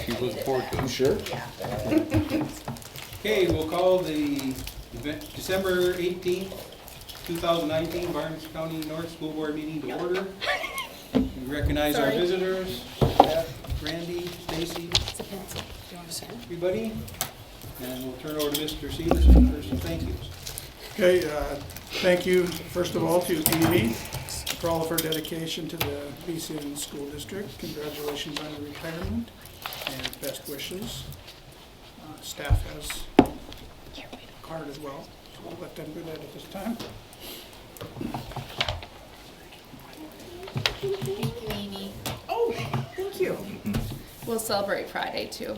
She's looking forward to it. You sure? Okay, we'll call the event December 18th, 2019 Barnes County North School Board meeting to order. We recognize our visitors, Randy, Stacy, everybody. And we'll turn over to Mr. Severson for some thank yous. Okay, thank you, first of all, to Amy for all of her dedication to the BCN School District. Congratulations on your retirement and best wishes. Staff has a card as well, so we'll let them do that at this time. Thank you, Amy. Oh, thank you. We'll celebrate Friday too.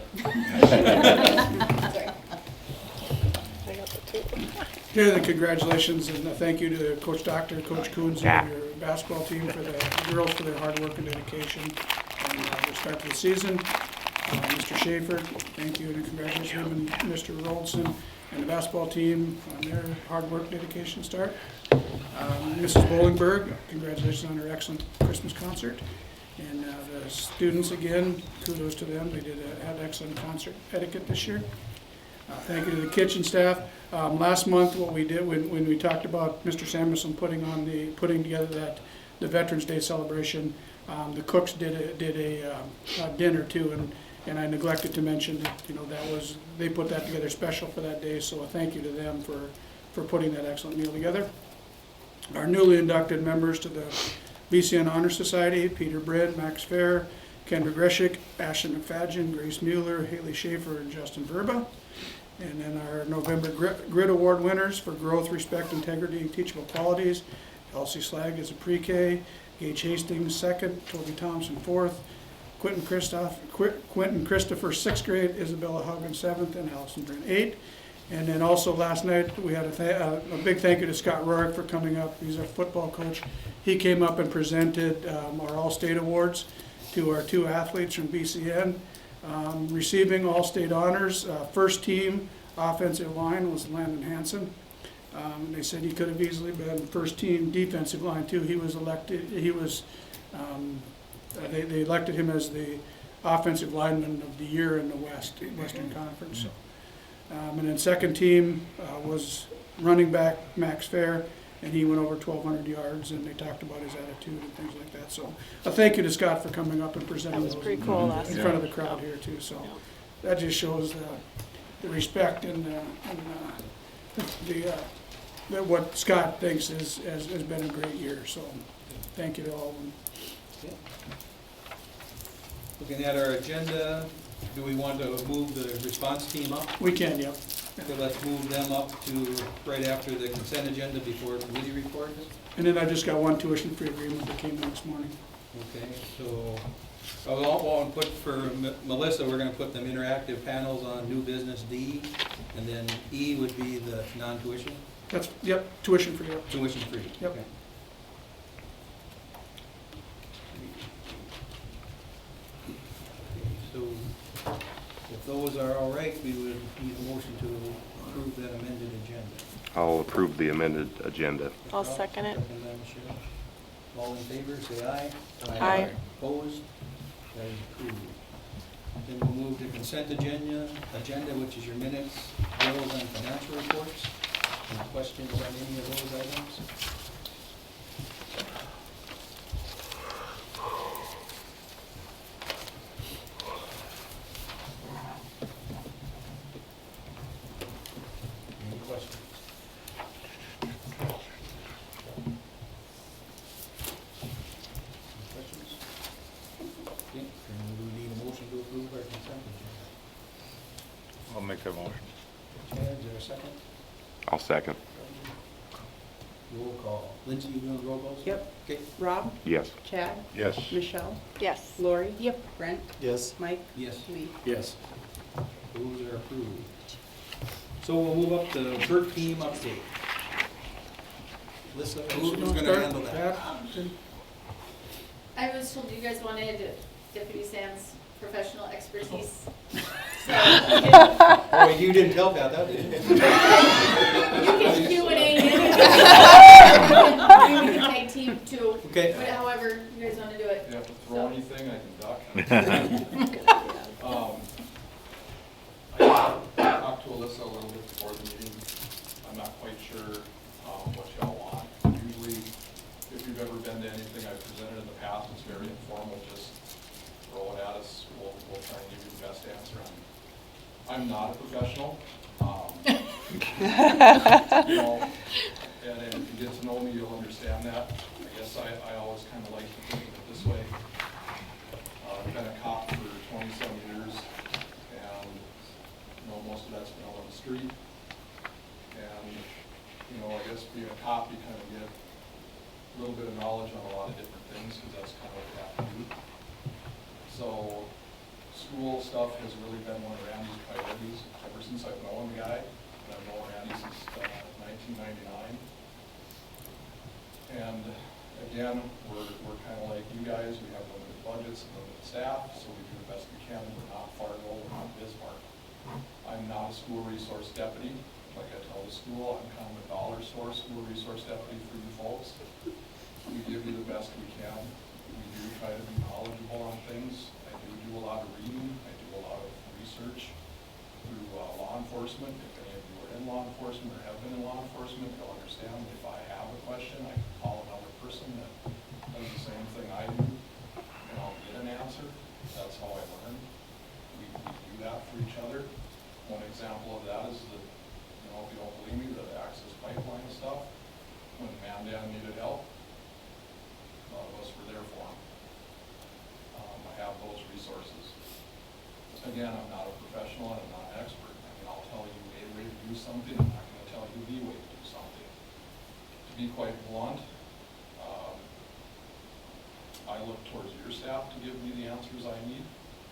Okay, then congratulations and thank you to Coach Doctor, Coach Coons, and your basketball team for the girls for their hard work and dedication on the start of the season. Mr. Schaefer, thank you and congratulations him and Mr. Roldson and the basketball team on their hard work, dedication start. Mrs. Bollingberg, congratulations on her excellent Christmas concert. And the students, again, kudos to them. They had excellent concert etiquette this year. Thank you to the kitchen staff. Last month, what we did when we talked about Mr. Samuelson putting together the Veterans Day celebration, the cooks did a dinner too, and I neglected to mention that they put that together special for that day. So a thank you to them for putting that excellent meal together. Our newly inducted members to the BCN Honor Society: Peter Britt, Max Fair, Kendra Greshik, Ashton McFadgen, Grace Mueller, Haley Schaefer, and Justin Verba. And then our November Grid Award winners for growth, respect, integrity, and teachable qualities: Elsie Slag is a pre-K, Gage Hastings second, Toby Thompson fourth, Quentin Christopher sixth grade, Isabella Huggins seventh, and Allison Brent eighth. And then also last night we had a big thank you to Scott Rorick for coming up. He's our football coach. He came up and presented our All-State Awards to our two athletes from BCN. Receiving all-state honors, first team offensive line was Landon Hansen. They said he could have easily been first team defensive line too. He was elected. They elected him as the offensive lineman of the year in the Western Conference. And then second team was running back Max Fair, and he went over 1,200 yards, and they talked about his attitude and things like that. So a thank you to Scott for coming up and presenting those pretty cool in front of the crowd here too. So that just shows the respect and what Scott thinks has been a great year. So thank you to all of them. Okay. Looking at our agenda, do we want to move the response team up? We can, yep. Okay, let's move them up to right after the consent agenda before committee reports. And then I just got one tuition-free agreement that came in this morning. Okay, so I'll put for Melissa, we're going to put them interactive panels on new business D, and then E would be the non-tuition, That's, yep, tuition-free, yep. tuition free. Yep. Okay. So if those are all right, we would need a motion to approve that amended agenda. I'll approve the amended agenda. I'll second it. Second by Michelle. All in favor, say aye. Aye. Opposed? That is approved. Then we'll move to consent agenda, which is your minutes, bills, and financial reports. Any questions on any of those items? Any questions? Questions? Okay, then we need a motion to approve our consent agenda. I'll make that motion. Chad, is there a second? I'll second. Roll call. Lindsay, you doing roll calls? Yep. Okay. Rob, Yes. Chad, Yes. Michelle, Yes. Lori. Yep. Brent, Yes. Mike, Yes. Lee. Yes. Those are approved. So we'll move up to Burt team update. Alyssa, who's gonna handle that? I was told you guys wanted Deputy Sam's professional expertise. So Oh, you didn't tell Pat that, did you? you can Q&A. We can tag team too. Okay. However you guys want to do it. You have to throw anything, I can duck. I'm not a professional. You know, and if you get to know me, you'll understand that. I guess I always kind of like to think of it this way. I've been a cop for 20-some years, and, you know, most of that's been out on the street. And, you know, I guess being a cop, you kind of get a little bit of knowledge on a lot of different things, because that's kind of what you have to do. So, school stuff has really been one of Randy's priorities ever since I've known the guy. And I've known Randy since 1999. And again, we're kind of like you guys. We have limited budgets and limited staff, so we do the best we can. We're not Fargo, we're not Bismarck. I'm not a school resource deputy. Like I tell the school, I'm kind of a dollar store school resource deputy for you folks. We give you the best we can. We do try to be knowledgeable on things. I do a lot of reading. I do a lot of research through law enforcement. If any of you are in law enforcement or have been in law enforcement, you'll understand that if I have a question, I can call another person that does the same thing I do, and I'll get an answer. That's how I learn. We do that for each other. One example of that is that, you know, if you don't believe me, the Access Pipeline stuff, when Mandan needed help, a lot of us were there for him. I have those resources. Again, I'm not a professional and I'm not an expert. I mean, I'll tell you a way to do something. I'm not going to tell you the way to do something. To be quite blunt, I look towards your staff to give me the answers I need,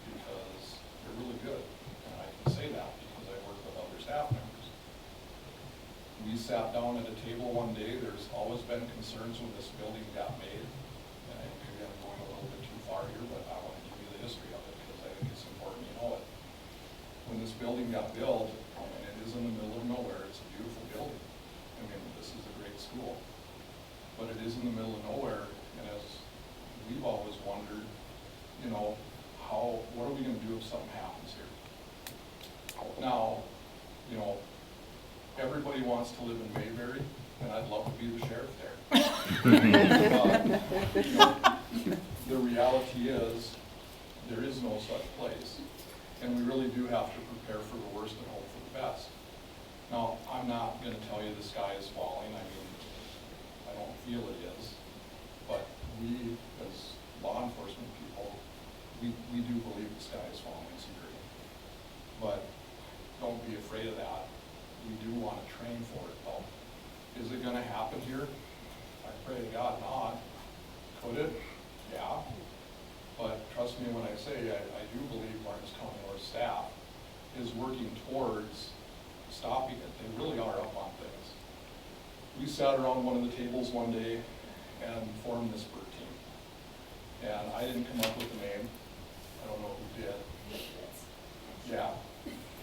because they're really good. And I can say that because I work with other staff members. We sat down at a table one day. There's always been concerns when this building got made. And I think I'm going a little bit too far here, but I want to give you the history of it because I think it's important you know it. When this building got built, and it is in the middle of nowhere, it's a beautiful building. I mean, this is a great school. But it is in the middle of nowhere, and as we've always wondered, you know, what are we going to do if something happens here? Now, you know, everybody wants to live in Mayberry, and I'd love to be the sheriff there. You know, the reality is, there is no such place, and we really do have to prepare for the worst and hope for the best. Now, I'm not going to tell you the sky is falling. I mean, I don't feel it is, but we, as law enforcement people, we do believe the sky is falling secretly. But don't be afraid of that. We do want to train for it, though. Is it going to happen here? I pray to God not. Could it? Yeah. But trust me when I say I do believe Lawrence County North staff is working towards stopping it. They really are up on things. We sat around one of the tables one day and formed this BERT team. And I didn't come up with the name. I don't know who did. Yeah.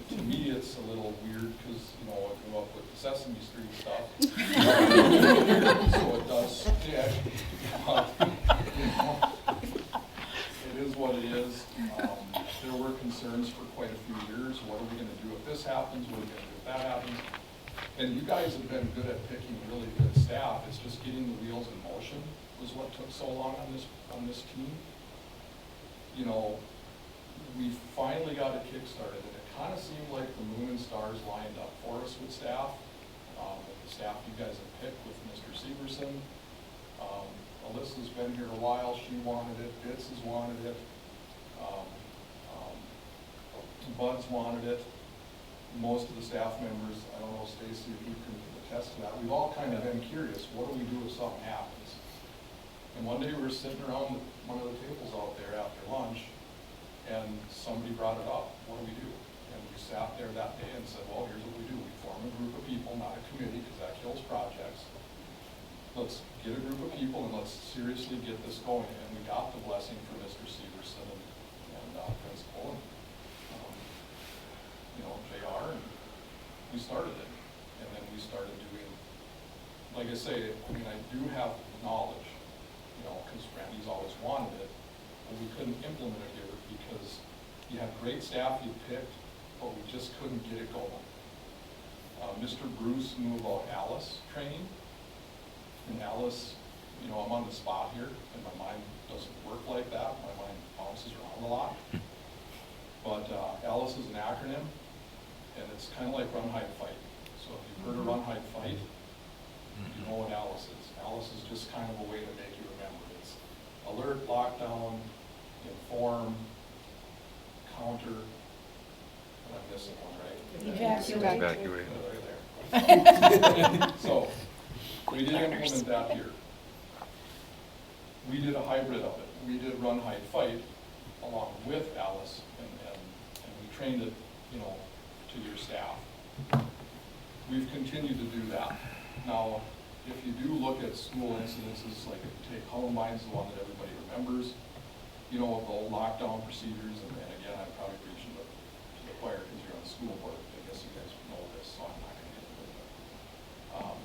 To me, it's a little weird because, you know, I grew up with the Sesame Street stuff. So it does stick. You know, it is what it is. There were concerns for quite a few years. What are we going to do if this happens? What are we going to do if that happens? And you guys have been good at picking really good staff. It's just getting the wheels in motion was what took so long on this team. You know, we finally got it kick-started, and it kind of seemed like the moon and stars lined up for us with staff. With the staff you guys have picked with Mr. Severson. Alyssa's been here a while. She wanted it. Bits has wanted it. Bud's wanted it. Most of the staff members, I don't know, Stacy, if you can attest to that, we've all kind of been curious, what do we do if something happens? And one day we were sitting around one of the tables out there after lunch, and somebody brought it up, what do we do? And we sat there that day and said, well, here's what we do. We form a group of people, not a committee, because that kills projects. Let's get a group of people and let's seriously get this going. And we got the blessing from Mr. Severson and Principal and you know, JR, and we started it. And then we started doing, like I say, I mean, I do have knowledge, you know, because Randy's always wanted it, but we couldn't implement it here because you had great staff you picked, but we just couldn't get it going. Mr. Bruce knew about Alice training, and Alice, you know, I'm on the spot here, and my mind doesn't work like that. My mind bounces around a lot. But Alice is an acronym, and it's kind of like run, hide, fight. So if you've heard of run, hide, fight, you know what Alice is. Alice is just kind of a way to make you remember. It's alert, lockdown, inform, counter, and I'm missing one, right? Evacuate. There. So, we did implement that here. We did a hybrid of it. We did run, hide, fight along with Alice, and we trained it, you know, to your staff. We've continued to do that. Now, if you do look at school incidences, like if you take Columbine's the one that everybody remembers, you know, the old lockdown procedures, and again, I'm probably preaching to the choir because you're on the school board. I guess you guys know this, so I'm not gonna get into it.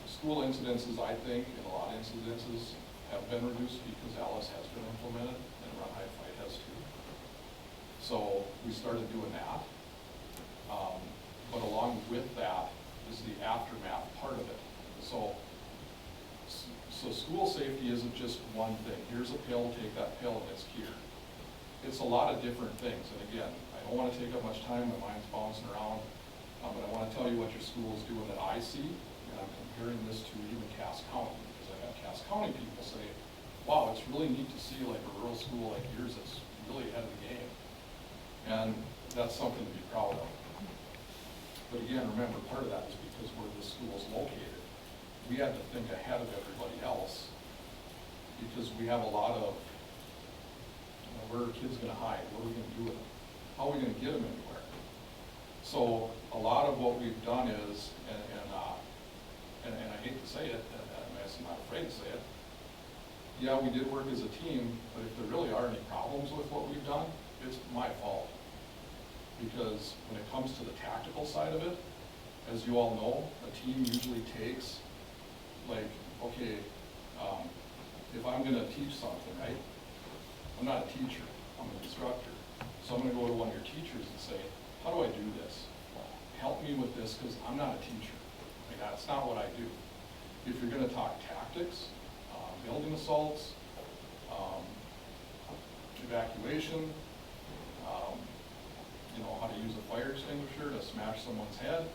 School incidences, I think, in a lot of incidences, have been reduced because Alice has been implemented and Run, Hide, Fight has too. So we started doing that. But along with that is the aftermath part of it. So school safety isn't just one thing. Here's a pill, take that pill, and it's cured. It's a lot of different things. And again, I don't want to take up much time. My mind's bouncing around. But I want to tell you what your school is doing that I see. And I'm comparing this to even Cass County, because I've had Cass County people say, wow, it's really neat to see like a rural school like yours that's really ahead of the game. And that's something to be proud of. But again, remember, part of that is because where this school is located. We had to think ahead of everybody else because we have a lot of, you know, where are kids gonna hide? What are we gonna do with them? How are we gonna get them anywhere? So a lot of what we've done is, and I hate to say it, and I'm not afraid to say it, yeah, we did work as a team, but if there really are any problems with what we've done, it's my fault. Because when it comes to the tactical side of it, as you all know, a team usually takes, like, okay, if I'm gonna teach something, right? I'm not a teacher, I'm an instructor. So I'm gonna go to one of your teachers and say, how do I do this? Help me with this, because I'm not a teacher. Like, that's not what I do. If you're gonna talk tactics, building assaults, evacuation, you know, how to use a fire extinguisher to smash someone's head,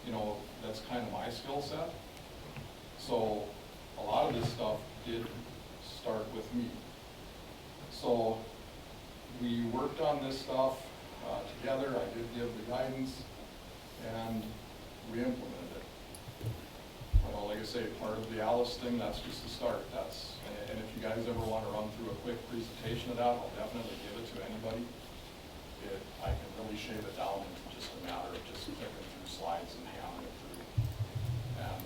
you know, that's kind of my skill set. So a lot of this stuff did start with me. So we worked on this stuff together. I did give the guidance and we implemented it. Well, like I say, part of the Alice thing, that's just the start. And if you guys ever want to run through a quick presentation of that, I'll definitely give it to anybody. I can really shave it down into just a matter of just clicking through slides and hammering it through. And,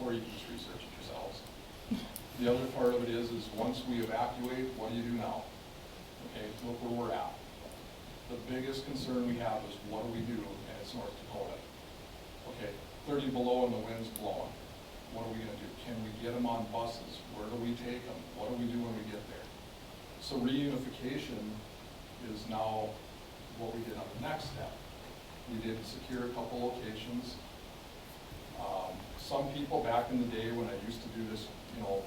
or you can just research it yourselves. The other part of it is once we evacuate, what do you do now? Okay, look where we're at. The biggest concern we have is what do we do, and it's North Dakota. Okay, 30 below and the wind's blowing. What are we gonna do? Can we get them on buses? Where do we take them? What do we do when we get there? So reunification is now what we did on the next step. We did secure a couple locations. Some people back in the day when I used to do this, you know,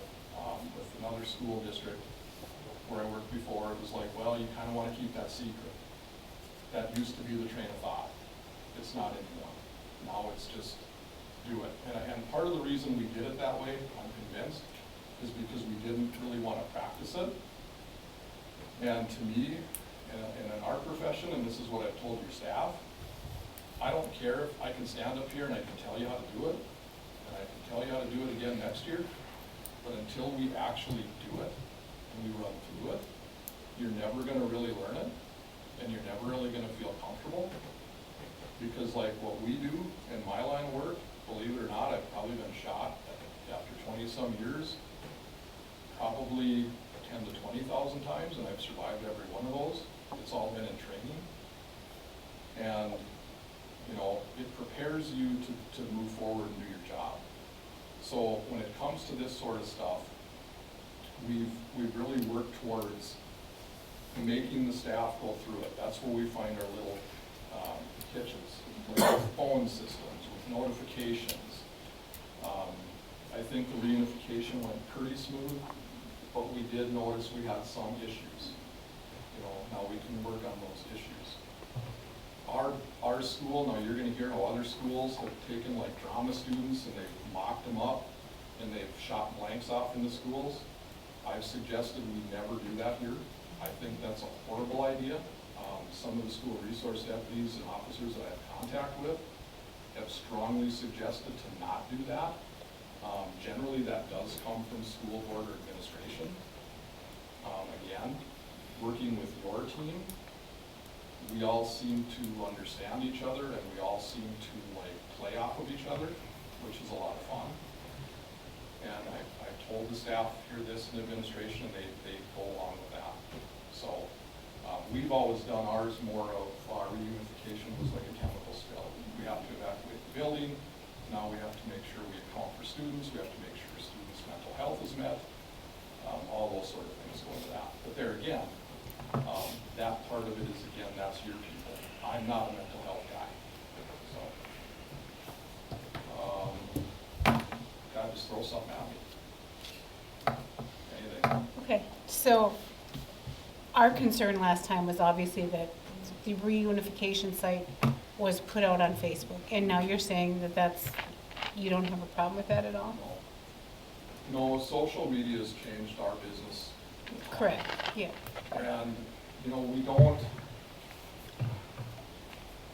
with another school district where I worked before, it was like, well, you kind of want to keep that secret. That used to be the train of thought. It's not anymore. Now it's just do it. And part of the reason we did it that way, I'm convinced, is because we didn't really want to practice it. And to me, in our profession, and this is what I've told your staff, I don't care if I can stand up here and I can tell you how to do it, and I can tell you how to do it again next year, but until we actually do it and we run through it, you're never going to really learn it, and you're never really going to feel comfortable. Because like what we do in my line of work, believe it or not, I've probably been shot after 20-some years, probably 10 to 20,000 times, and I've survived every one of those. It's all been in training. And, you know, it prepares you to move forward and do your job. So when it comes to this sort of stuff, we've really worked towards making the staff go through it. That's where we find our little hitches, with phone systems, with notifications. I think the reunification went pretty smooth, but we did notice we had some issues. You know, now we can work on those issues. Our school, now you're gonna hear how other schools have taken like drama students and they've mocked them up and they've shot blanks off in the schools. I've suggested we never do that here. I think that's a horrible idea. Some of the school resource deputies and officers that I have contact with have strongly suggested to not do that. Generally, that does come from school board or administration. Again, working with your team, we all seem to understand each other and we all seem to like play off of each other, which is a lot of fun. And I've told the staff here this in administration, and they go along with that. So we've always done ours more of our reunification was like a chemical spill. We have to evacuate the building. Now we have to make sure we account for students. We have to make sure students' mental health is met. All those sort of things go into that. But there again, that part of it is, again, that's your people. I'm not a mental health guy. So, God, just throw something at me. Anything. Okay, so our concern last time was obviously that the reunification site was put out on Facebook, and now you're saying that you don't have a problem with that at all? No, social media has changed our business. Correct, yeah. And, you know, we don't,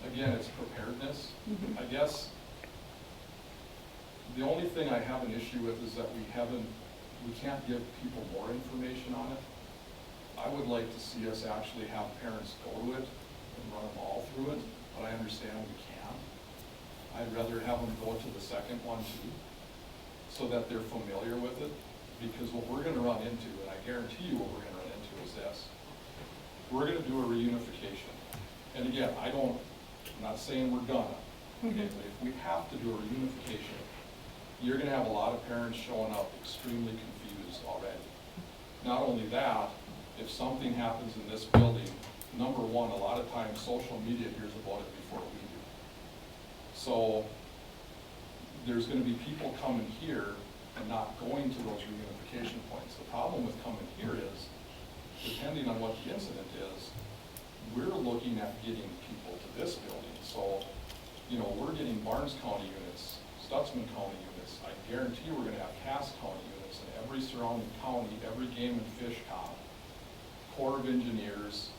again, it's preparedness. I guess the only thing I have an issue with is that we can't give people more information on it. I would like to see us actually have parents go to it and run them all through it, but I understand we can't. I'd rather have them go to the second one too, so that they're familiar with it, because what we're gonna run into, and I guarantee you what we're gonna run into is this. We're gonna do a reunification. And again, I'm not saying we're gonna, okay, but if we have to do a reunification, you're gonna have a lot of parents showing up extremely confused already. Not only that, if something happens in this building, number one, a lot of times social media hears about it before we do. So there's gonna be people coming here and not going to those reunification points. The problem with coming here is, depending on what the incident is, we're looking at getting people to this building. So, you know, we're getting Barnes County units, Stutzman County units. I guarantee we're gonna have Cass County units in every surrounding county, every game and fish comp. Corps of Engineers,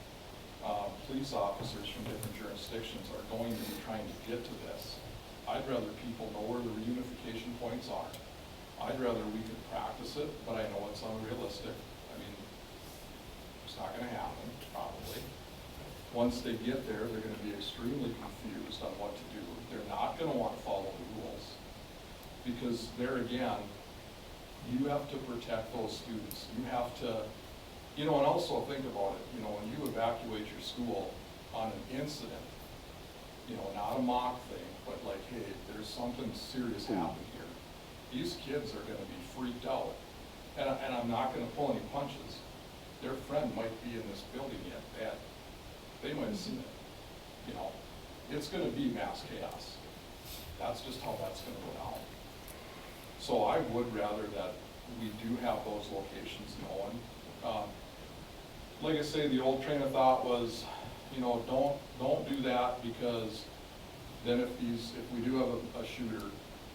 police officers from different jurisdictions are going to be trying to get to this. I'd rather people know where the reunification points are. I'd rather we could practice it, but I know it's unrealistic. I mean, it's not gonna happen, probably. Once they get there, they're gonna be extremely confused on what to do. They're not gonna wanna follow the rules. Because there again, you have to protect those students. You have to, you know, and also think about it, you know, when you evacuate your school on an incident, you know, not a mock thing, but like, hey, there's something serious happening here. These kids are gonna be freaked out. And I'm not gonna pull any punches. Their friend might be in this building yet, and they might have seen it. You know, it's gonna be mass chaos. That's just how that's gonna go down. So I would rather that we do have those locations known. Like I say, the old train of thought was, you know, don't do that, because then if we do have a shooter,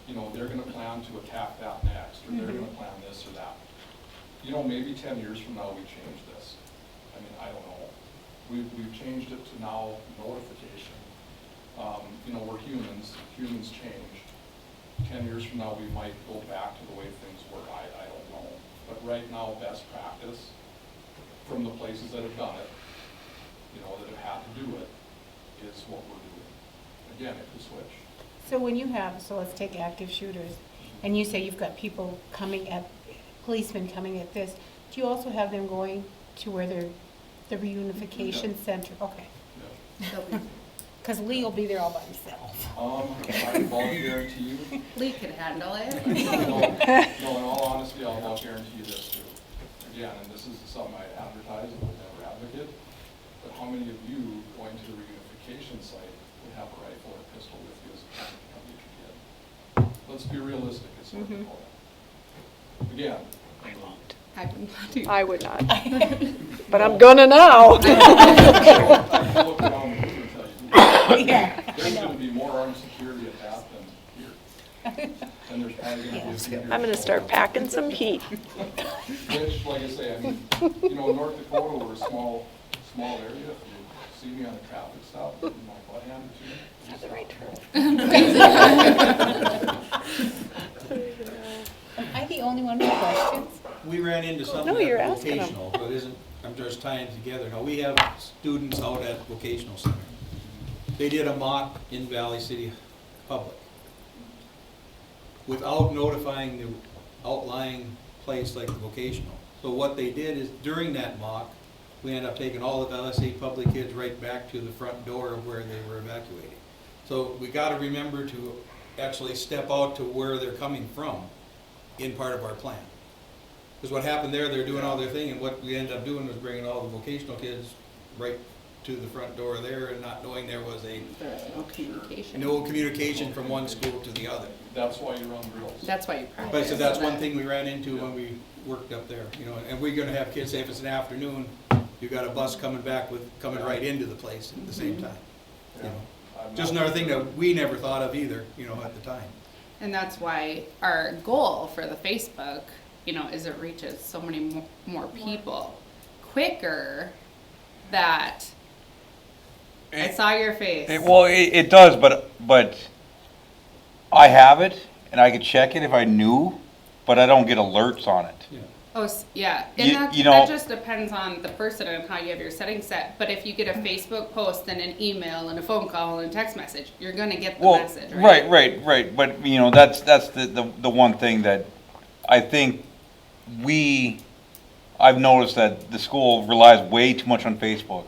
you know, they're gonna plan to attack that next, or they're gonna plan this or that. You know, maybe 10 years from now we change this. I mean, I don't know. We've changed it to now notification. You know, we're humans change. 10 years from now, we might go back to the way things were. I don't know. But right now, best practice from the places that have done it, you know, that have had to do it, is what we're doing. Again, it could switch. So when you have, so let's take active shooters, and you say you've got people coming at, policemen coming at this, do you also have them going to where they're, the reunification center? Okay. Yeah. Because Lee will be there all by himself. I will guarantee you. Lee can handle it. No, in all honesty, I'll guarantee you this too. Again, and this is something I advertise and would never advocate, but how many of you going to the reunification site would have a rifle or pistol with you as a parent to come get your kid? Let's be realistic, it's not going to go there. Again, I would not. But I'm gonna now. I can look around the room and tell you, Yeah. there's probably gonna give you I'm gonna start packing some heat. Which, like I say, I mean, North Dakota, we're a small area. If you see me on a traffic stop, give me my butt handed to me. Is that the right term? Am I the only one with questions? We ran into something No, you're at asking 'em. vocational, but I'm just tying it together. Now, we have students out at vocational center. They did a mock in Valley City Public without notifying the outlying place like the vocational. So what they did is during that mock, we ended up taking all of LSA public kids right back to the front door of where they were evacuating. So we gotta remember to actually step out to where they're coming from in part of our plan. Because what happened there, they're doing all their thing, and what we ended up doing was bringing all the vocational kids right to the front door there and not knowing there was There's no communication. no communication from one school to the other. That's why you run drills. That's why you practice. But so that's so one that- thing we ran into when we worked up there, and we're gonna have kids, say if it's an afternoon, you got a bus coming right into the place at the same time. Yeah. I'm Just not- another thing that we never thought of either, at the time. And that's why our goal for the Facebook, is it reaches so many more people quicker that I saw your face. It does, but I have it, and I could check it if I knew, but I don't get alerts on it. Oh, yeah, and that just depends on the person and how you have your settings set. But if you get a Facebook post and an email and a phone call and a text message, you're gonna get the message, right? Right. But that's the one thing that I think I've noticed that the school relies way too much on Facebook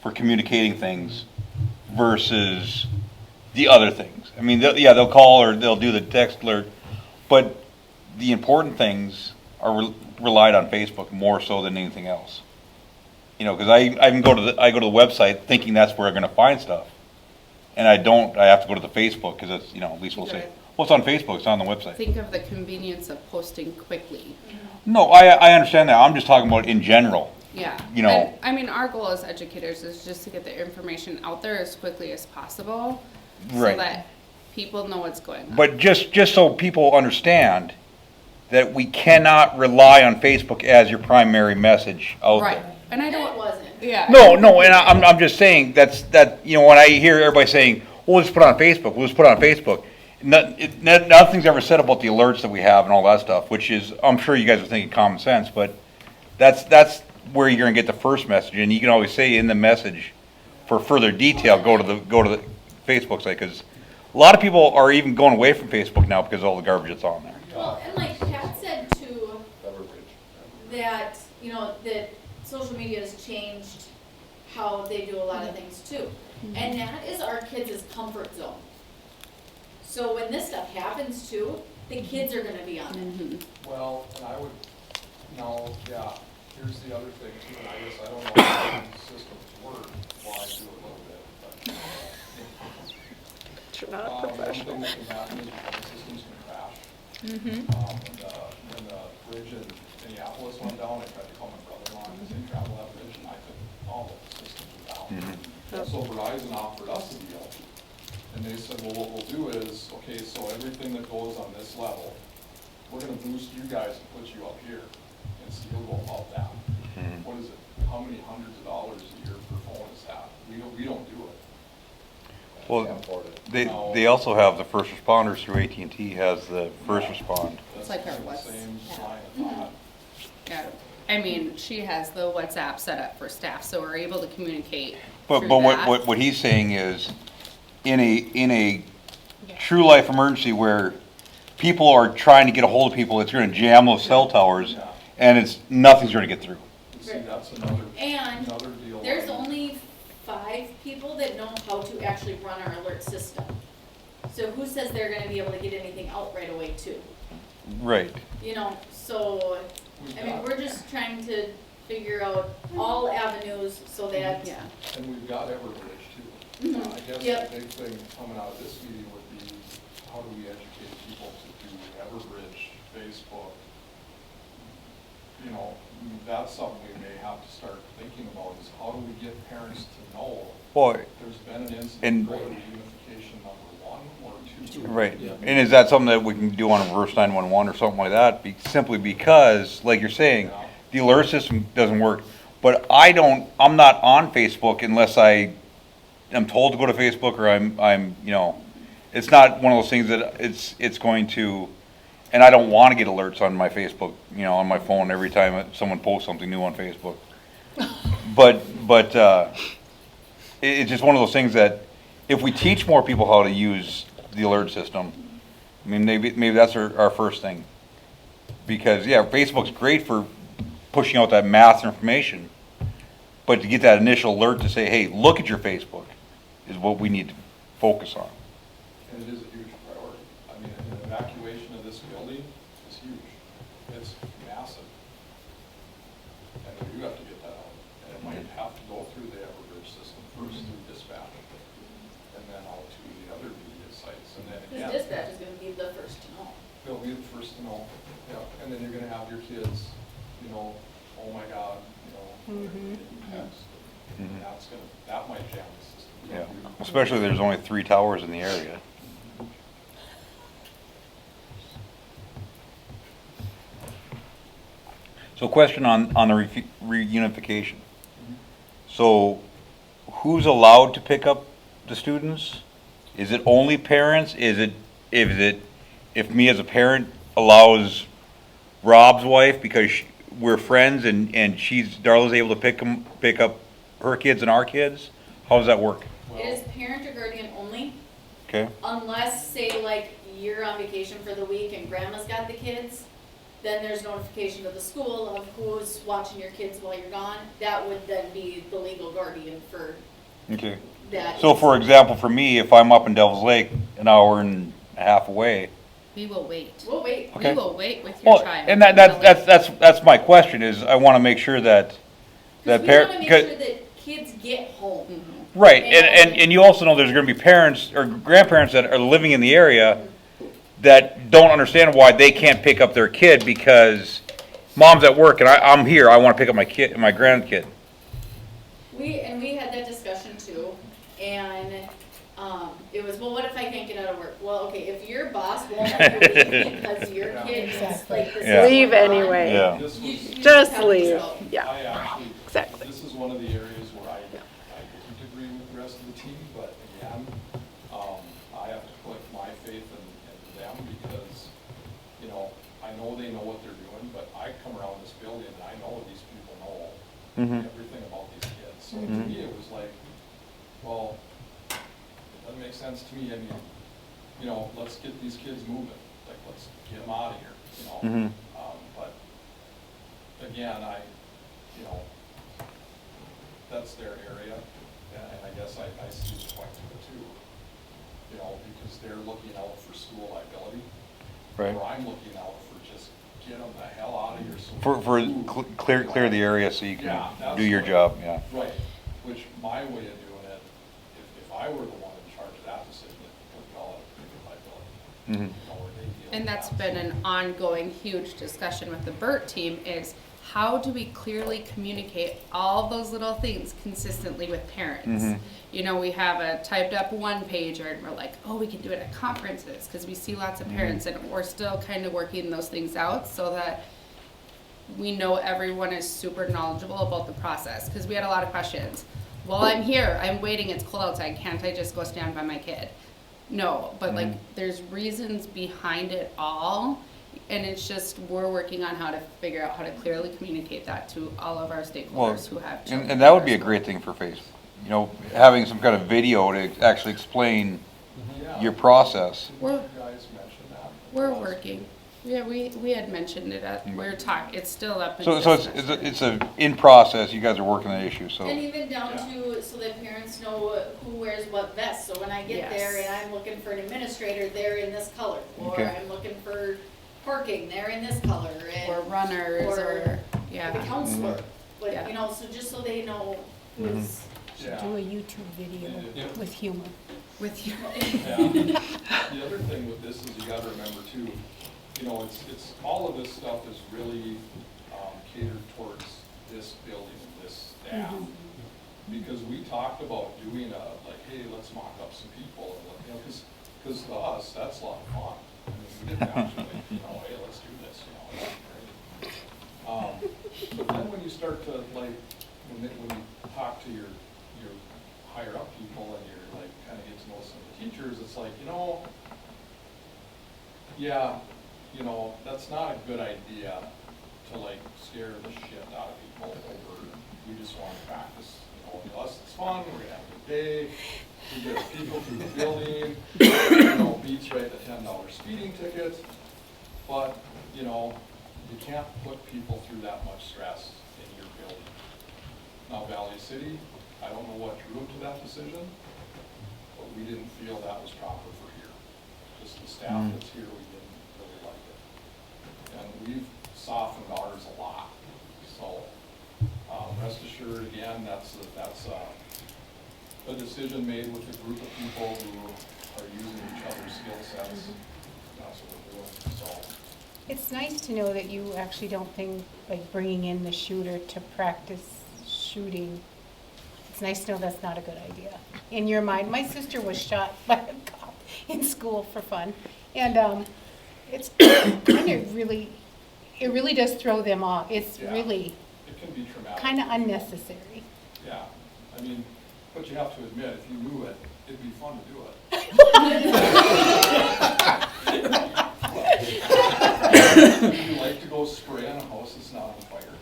for communicating things versus the other things. I mean, they'll call or they'll do the text alert, but the important things are relied on Facebook more so than anything else. Because I even go to the website thinking that's where I'm going to find stuff, and I don't. I have to go to the Facebook because it's at least we'll say, well, it's on Facebook. It's on the website. Think of the convenience of posting quickly. No, I understand that. I'm just talking about in general. Yeah. And, I mean, our goal as educators is just to get the information out there as quickly as possible, Right. so that people know what's going on. But just so people understand that we cannot rely on Facebook as your primary message out Right. there. And I And it don't. wasn't. Yeah. No, and I'm just saying when I hear everybody saying, "Well, we'll just put it on Facebook," Nothing's ever said about the alerts that we have and all that stuff, which is, I'm sure you guys are thinking common sense, but that's where you're gonna get the first message, and you can always say in the message, for further detail, go to the Facebook site, because a lot of people are even going away from Facebook now because of all the garbage that's on there. Well, and like Pat said too, that, that social media has changed how they do a lot of things too. And that is our kids' comfort zone. So when this stuff happens too, the kids are gonna be on it. Well, and I would, here's the other thing too, and I guess I don't know how these systems work, well, I do a little bit, but. You're not One professional. thing that can happen is the systems can crash. When the bridge in Minneapolis went down, I tried to call my brother-in-law and say, travel that bridge, and I couldn't, all the systems were down. So Verizon offered us a deal, and they said, well, what we'll do is, okay, so everything that goes on this level, we're gonna boost you guys and put you up here, and so you'll go about that. What is it, how many hundreds of dollars a year per phone is that? We don't do it. Well, they also have the first responders through AT&T has the first respond. It's like our the What's- same line of thought. Yeah. I mean, she has the WhatsApp set up for staff, so we're able to communicate But through but that. what he's saying is, in a true life emergency where people are trying to get a hold of people, it's going to jam those cell towers, and nothing's going to get through. See, that's another And deal. there's only 5 people that know how to actually run our alert system. So who says they're gonna be able to get anything out right away too? Right. So, I mean, we're just trying to figure out all avenues so that. Yeah. And we've got Everbridge too. I guess Yep. the big thing coming out of this meeting would be, how do we educate people to do Everbridge, Facebook? That's something we may have to start thinking about, is how do we get parents to know Well, there's been an And- incident, whether unification number 1 or 2, too. Right, Yeah. and is that something that we can do on a reverse 911 or something like that? Simply because, like you're saying, the alert system doesn't work, but I'm not on Facebook unless I am told to go to Facebook or I'm, it's not one of those things that it's going to, and I don't want to get alerts on my Facebook, on my phone every time someone posts something new on Facebook. But it's just one of those things that if we teach more people how to use the alert system, I mean, maybe that's our first thing. Because, yeah, Facebook's great for pushing out that mass information, but to get that initial alert to say, hey, look at your Facebook, is what we need to focus on. And it is a huge priority. I mean, an evacuation of this building is huge. It's massive. And we do have to get that out. And it might have to go through the Everbridge system first through dispatch, and then out to the other media sites. And then again, Because dispatch is gonna be the first to know. they'll be the first to know. Yeah. And then you're gonna have your kids, oh my God, text. And that might jam the system. Yeah, especially there's only 3 towers in the area. So question on the reunification. So who's allowed to pick up the students? Is it only parents? Is it if me as a parent allows Rob's wife because we're friends and Darla's able to pick up her kids and our kids? How does that work? It is parent or guardian only, Okay. unless, say, like, you're on vacation for the week and grandma's got the kids, then there's notification to the school of who's watching your kids while you're gone. That would then be the legal guardian for Okay. that. So for example, for me, if I'm up in Devil's Lake, an hour and a half away. We will wait. We'll wait. Okay. We will wait with your Well, child. and that's my question is I want to make sure that Because we parent. wanna make sure that kids get home. Right, and you also know there's gonna be parents or grandparents that are living in the area that don't understand why they can't pick up their kid because mom's at work and I'm here, I wanna pick up my grandkid. We had that discussion too, and, it was, well, what if I can't get out of work? Well, okay, if your boss won't let you leave because your kid is like this. Yeah. Leave anyway. Yeah. This was, Just have to leave. go. Yeah, I actually, exactly. this is one of the areas where I didn't agree with the rest of the team, but again, I have to put my faith in them because, I know they know what they're doing, but I come around this building and I know these people know everything about these kids. So to me, it was like, well, it doesn't make sense to me. I mean, let's get these kids moving. Like, let's get them out of here, But again, that's their area, and I guess I see the point to it too. Because they're looking out for school liability. Right. Or I'm looking out for just get them the hell out of here. So Clear the area so you can Yeah, that's do your right. job, yeah. Right, which my way of doing it, if I were the one in charge of that decision, it would be all out of liability. Where they deal And with that's that. been an ongoing huge discussion with the BERT team is how do we clearly communicate all those little things consistently with parents? We have a typed up one pager and we're like, oh, we can do it at conferences because we see lots of parents and we're still kind of working those things out so that we know everyone is super knowledgeable about the process because we had a lot of questions. Well, I'm here, I'm waiting, it's cold outside, can't I just go stand by my kid? No, but there's reasons behind it all, and it's just we're working on how to figure out how to clearly communicate that to all of our stakeholders who have children. And that would be a great thing for Facebook, having some kind of video to actually explain Yeah. your process. Didn't you guys mention that? We're working. Yeah, we had mentioned it at, it's still up in So discussion. it's a in process, you guys are working that issue, so. And even down to, so that parents know who wears what vest, so when I get there and I'm looking for an administrator, they're in this color. Or Okay. I'm looking for parking, they're in this color, and. Or runners, or, The yeah. counselor, but, Yeah. so just so they know who's. Yeah. Do a YouTube video Yeah. with humor. With you. Yeah. The other thing with this is you gotta remember too, it's, all of this stuff is really catered towards this building, this staff. Because we talked about doing like, hey, let's mock up some people, and because because to us, that's a lot of fun. I mean, we didn't actually, hey, let's do this, that's great. But then when you start to like, when you talk to your higher up people and you're like, kind of get to know some of the teachers, it's like, yeah, that's not a good idea to like scare the shit out of people over, we just want to practice, us, it's fun, we're gonna have a good day, we get people through the building, beats right the $10 speeding ticket, but, you can't put people through that much stress in your building. Now Valley City, I don't know what drew them to that decision, but we didn't feel that was proper for here. Just the staff that's here, we didn't really like it. And we've softened ours a lot. So rest assured, again, that's a decision made with a group of people who are using each other's skill sets. That's what we're doing. So It's nice to know that you actually don't think, like, bringing in the shooter to practice shooting, it's nice to know that's not a good idea. In your mind, my sister was shot by a cop in school for fun, and it's kind of really, it really does throw them off. It's really it can be traumatic. kind of unnecessary. Yeah, I mean, but you have to admit, if you knew it, it'd be fun to do it. Would you like to go spray on a house that's not on fire?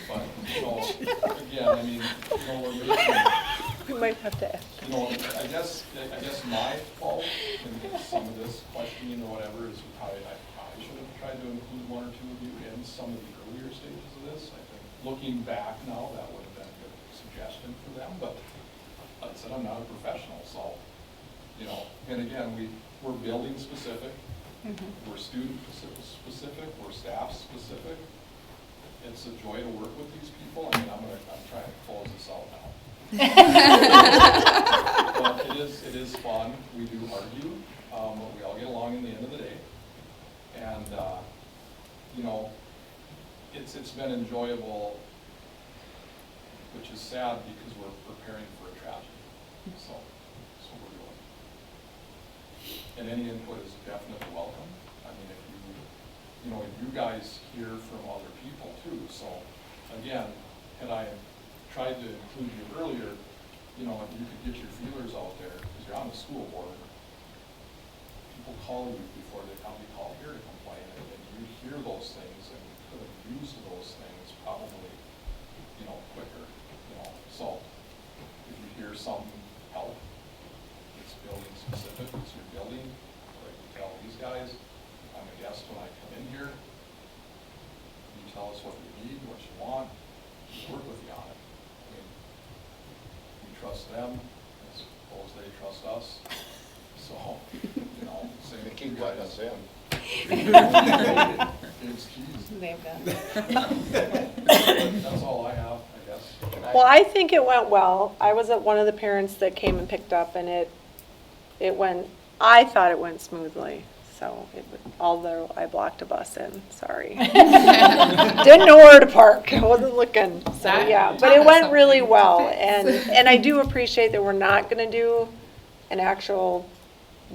But, again, I mean, we're making, We might have to ask. I guess my fault in some of this questioning or whatever is I probably should have tried to include one or two of you in some of the earlier stages of this. I think looking back now, that would have been a good suggestion for them, but like I said, I'm not a professional, so, and again, we're building specific, we're student specific, we're staff specific. It's a joy to work with these people. I mean, I'm trying to close this out now. But it is fun. We do argue, but we all get along in the end of the day. And, it's been enjoyable, which is sad because we're preparing for a tragedy. So that's what we're doing. And any input is definitely welcome. I mean, if you guys hear from other people too. So again, had I tried to include you earlier, if you could get your feelers out there, because you're on the school board, people call you before they probably call here to complain, and you hear those things, and you could have used those things probably, quicker, So if you hear some help, it's building specific, it's your building, like you tell these guys, I'm a guest when I come in here, you tell us what you need, what you want, we work with you on it. I mean, we trust them, I suppose they trust us, so, same. They keep letting us in. Gives keys. They've done. That's all I have, I guess. Well, I think it went well. I was at one of the parents that came and picked up, and I thought it went smoothly. So, although I blocked a bus in, sorry. Didn't know where to park. I wasn't looking. So, yeah, but it went really well. And I do appreciate that we're not going to do an actual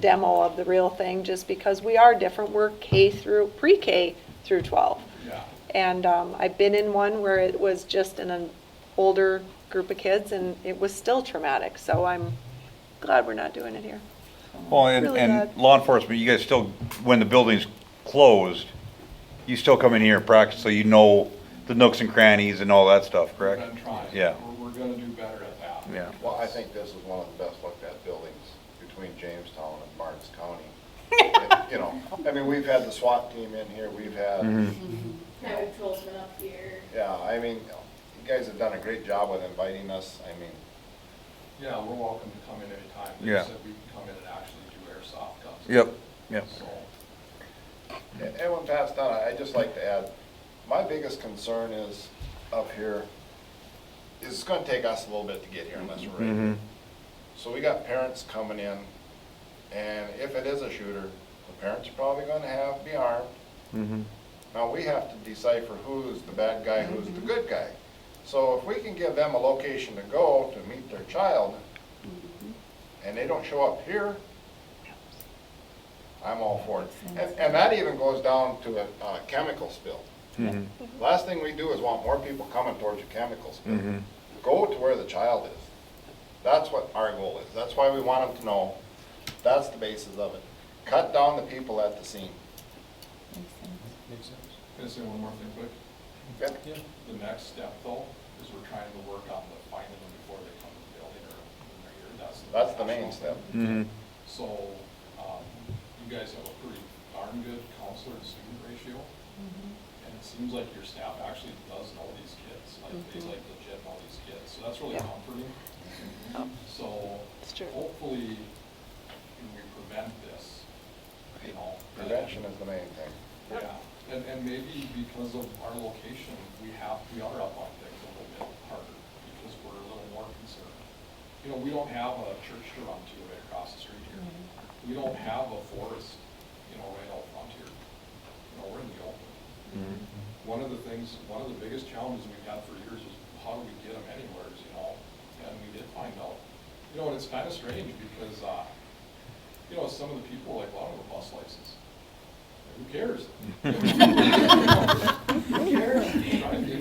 demo of the real thing, just because we are different. We're pre-K through 12. Yeah. And I've been in one where it was just an older group of kids, and it was still traumatic. So I'm glad we're not doing it here. Well, Really and bad. law enforcement, you guys still, when the building's closed, you still come in here and practice, so you know the nooks and crannies and all that stuff, correct? We've been trying. Yeah. We're gonna do better at that. Yeah. Well, I think this is one of the best looked at buildings between Jamestown and Martins County. I mean, we've had the SWAT team in here, we've had, Highway patrolman up here. yeah, I mean, you guys have done a great job with inviting us. I mean, Yeah, we're welcome to come in anytime. They Yeah. said we can come in and actually do airsoft guns. Yep. So, and when Pat's done, I'd just like to add, my biggest concern is up here, is it's gonna take us a little bit to get here unless we're ready. So we got parents coming in, and if it is a shooter, the parents are probably gonna be armed. Now we have to decipher who's the bad guy, who's the good guy. So if we can give them a location to go to meet their child, and they don't show up here, I'm all for it. And that even goes down to a chemical spill. Last thing we do is want more people coming towards a chemical spill. Go to where the child is. That's what our goal is. That's why we want them to know. That's the basis of it. Cut down the people at the scene. Makes sense. Can I say one more thing quick? Okay? The next step though, is we're trying to work on the finding them before they come to the building or when they're here. That's the main step. So, you guys have a pretty darn good counselor to student ratio. And it seems like your staff actually does know these kids, like they like legit know these kids, so that's really comforting. So, It's true. hopefully, we prevent this, you know. Prevention is the main thing. Yeah, and maybe because of our location, we are up on things a little bit harder, because we're a little more concerned. You know, we don't have a church to run to right across the street here. We don't have a forest, you know, right out front here. You know, we're in the open. One of the biggest challenges we've had for years is how do we get them anywhere, you know? And we did find out. You know, and it's kind of strange because, you know, some of the people like, well, I don't have a bus license. Who cares? Who cares?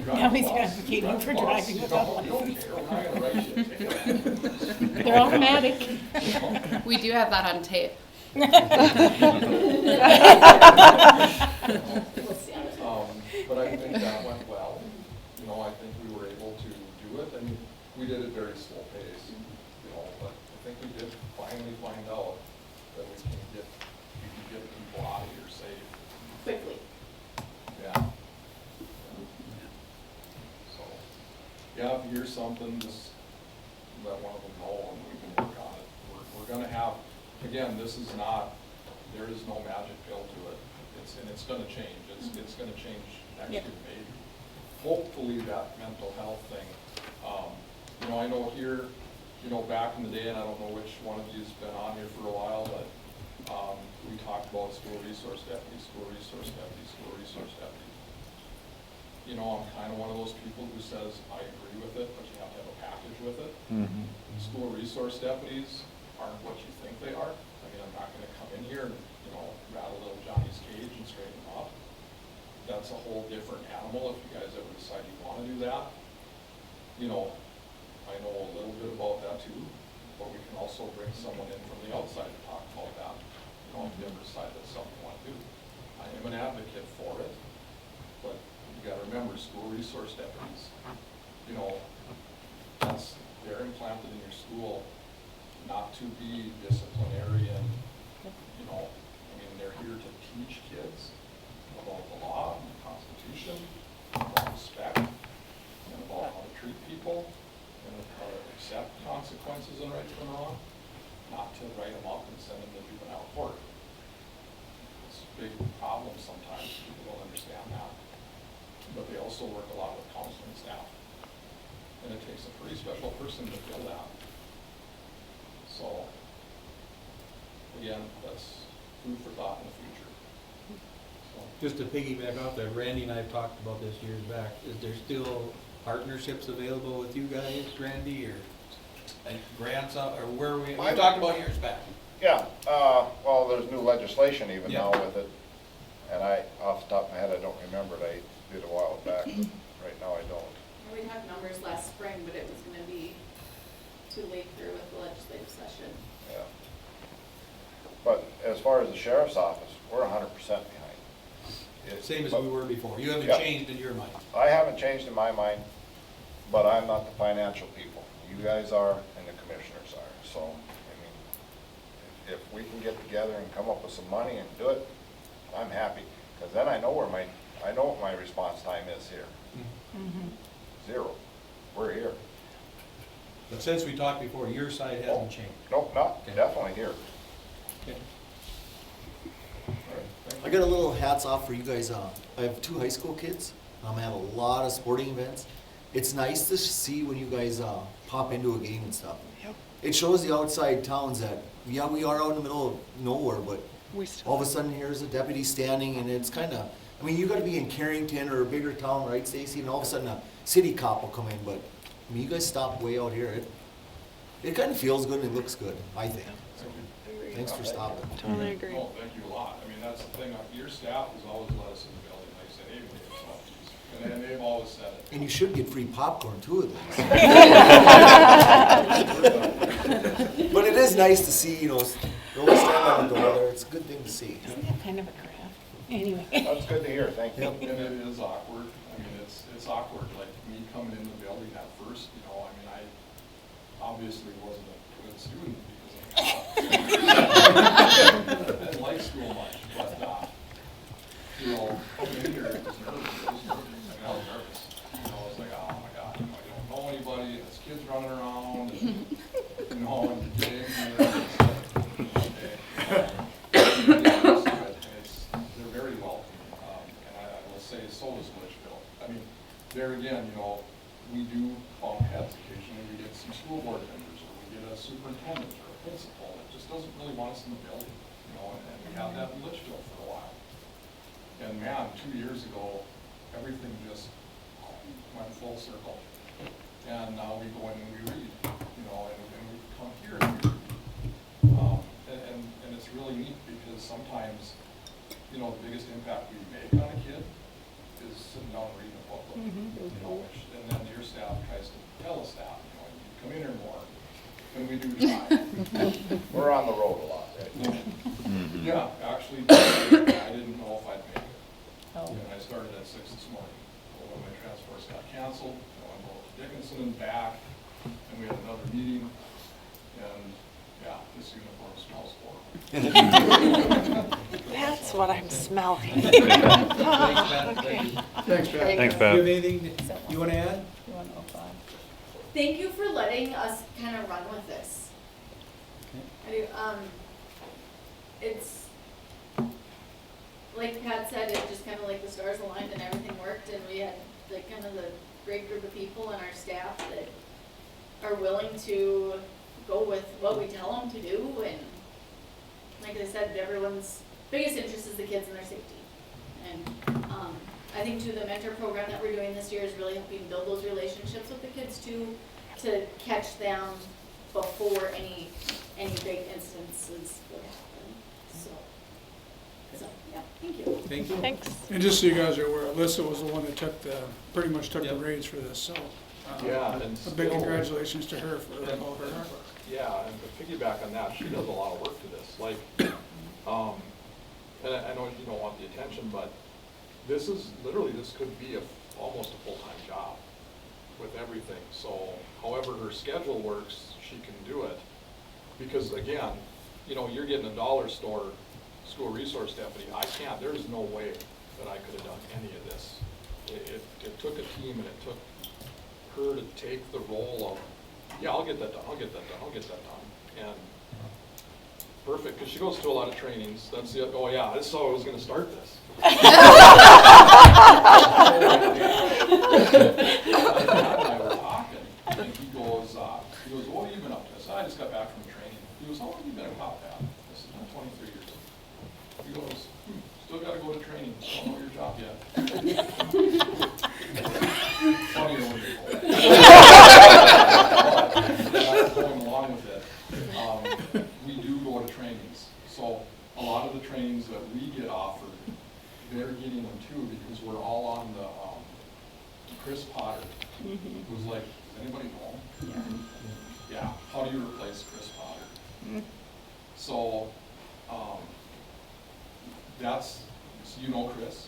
Now he's advocating for driving without a license. Don't care, we're not gonna write you a ticket. They're automatic. We do have that on tape. But I think that went well. You know, I think we were able to do it, and we did it very slow pace, you know, but I think we did finally find out that we can get people out of here safe. Quickly. Yeah. So, yeah, if you hear something, just let one of them know and we can work on it. We're gonna have, again, this is not, there is no magic pill to it. It's gonna change. It's gonna change next year maybe. Hopefully that mental health thing, you know, I know here, you know, back in the day, and I don't know which one of you's been on here for a while, but, we talked about school resource deputy, school resource deputy, school resource deputy. You know, I'm kind of one of those people who says, I agree with it, but you have to have a package with it. School resource deputies aren't what you think they are. I mean, I'm not gonna come in here and, you know, rattle little Johnny's cage and straighten him up. That's a whole different animal if you guys ever decide you wanna do that. You know, I know a little bit about that too, but we can also bring someone in from the outside to talk about that. You know, if you ever decide that's something you wanna do. I am an advocate for it, but you gotta remember, school resource deputies, you know, they're implanted in your school not to be disciplinarian, you know, I mean, they're here to teach kids about the law and the Constitution, about respect, and about how to treat people, and how to accept consequences and right from wrong, not to write them up and send them to juvenile court. It's a big problem sometimes, people don't understand that. But they also work a lot with counseling staff. And it takes a pretty special person to fill that. So, again, that's food for thought in the future. So, Just to piggyback off that, Randy and I have talked about this years back. Is there still partnerships available with you guys, Randy, or grants out, or where we talked about years back? Yeah, well, there's new legislation even Yeah. now with it. And off the top of my head, I don't remember it. I did a while back. Right now, I don't. We had numbers last spring, but it was gonna be too late through with the legislative session. Yeah. But as far as the sheriff's office, we're 100% behind. Same as we were before. You haven't Yeah. changed in your mind. I haven't changed in my mind, but I'm not the financial people. You guys are and the commissioners are. So, I mean, if we can get together and come up with some money and do it, I'm happy. Because then I know what my response time is here. 0. We're here. But since we talked before, your side hasn't changed. Nope, not, Okay. definitely here. Okay. I got a little hats off for you guys. I have 2 high school kids. I have a lot of sporting events. It's nice to see when you guys pop into a game and stuff. It shows the outside towns that, yeah, we are out in the middle of nowhere, but all of a sudden here's a deputy standing, and it's kind of I mean, you gotta be in Carrington or a bigger town, right, Stacy, and all of a sudden a city cop will come in, but, I mean, you guys stop way out here, it kinda feels good and it looks good, I think. Thanks for stopping. Totally agree. No, thank you a lot. I mean, that's the thing, your staff has always let us in the building, like I said, even if it's not, and they've always said it. And you should get free popcorn too, at least. But it is nice to see, you know, you always stand on the door there, it's a good thing to see. Isn't that kind of a craft? Anyway. That's good to hear, thank you. And it is awkward. I mean, it's awkward, like me coming in the building at first, you know, I mean, I obviously wasn't a good student because I didn't like school much, but, you know, coming in here, it was nervous, I mean, I was nervous. You know, I was like, oh my God, you know, I don't know anybody, and there's kids running around, and, you know, and you get in here, and it's like, okay. They're very welcoming, and I will say, so is Litchfield. I mean, there again, you know, we do bump heads occasionally, we get some school board members, or we get a superintendent or a principal that just doesn't really want us in the building, you know, and we had that in Litchfield for a while. And man, 2 years ago, everything just went full circle. And now we go in and we read, you know, and we come here and we read. And it's really neat because sometimes, you know, the biggest impact we make on a kid is sitting down and reading a book, you know, and then your staff tries to tell us that, you know, you come in here more, and we do try. We're on the road a lot, right? Yeah, actually, I didn't know if I'd make it. Oh. And I started at 6 this morning. Well, when my transports got canceled, I went over to Dickinson and back, and we had another meeting, and yeah, this uniform smells horrible. That's what I'm smelling. Thanks, Pat. Thanks, Do you have Pat. anything that you want to add? You want to apply? Thank you for letting us kind of run with this. I do, it's, like Pat said, it just kind of like the stars aligned and everything worked, and we had like kind of the great group of people on our staff that are willing to go with what we tell them to do, and like I said, everyone's biggest interest is the kids and their safety. And I think too, the mentor program that we're doing this year is really helping build those relationships with the kids too, to catch them before any big instances would happen. So yeah, thank you. Thank you. Thanks. And just so you guys are aware, Alyssa was the one that pretty much took the Yep. reins for this, so. Yeah, and A big still- congratulations to her for all her hard work. Yeah, and to piggyback on that, she does a lot of work to this, like, and I know you don't want the attention, but this could be almost a full-time job with everything, so however her schedule works, she can do it. Because again, you know, you're getting a dollar store school resource deputy, I can't, there's no way that I could have done any of this. It took a team and it took her to take the role of, yeah, I'll get that done, I'll get that done, I'll get that done. And perfect, because she goes to a lot of trainings. That's the, oh yeah, this is how I was gonna start this. And I were talking, and he goes, what have you been up to? I said, I just got back from training. He goes, how long have you been a cop at? I said, 23 years. He goes, still gotta go to training, don't know your job yet. Funny when you going along with it, we do go to trainings. So a lot of the trainings that we get offered, they're getting them too, because we're all on the Chris Potter, who's like, does anybody know him? Yeah, how do you replace Chris Potter? So that's, so you know Chris?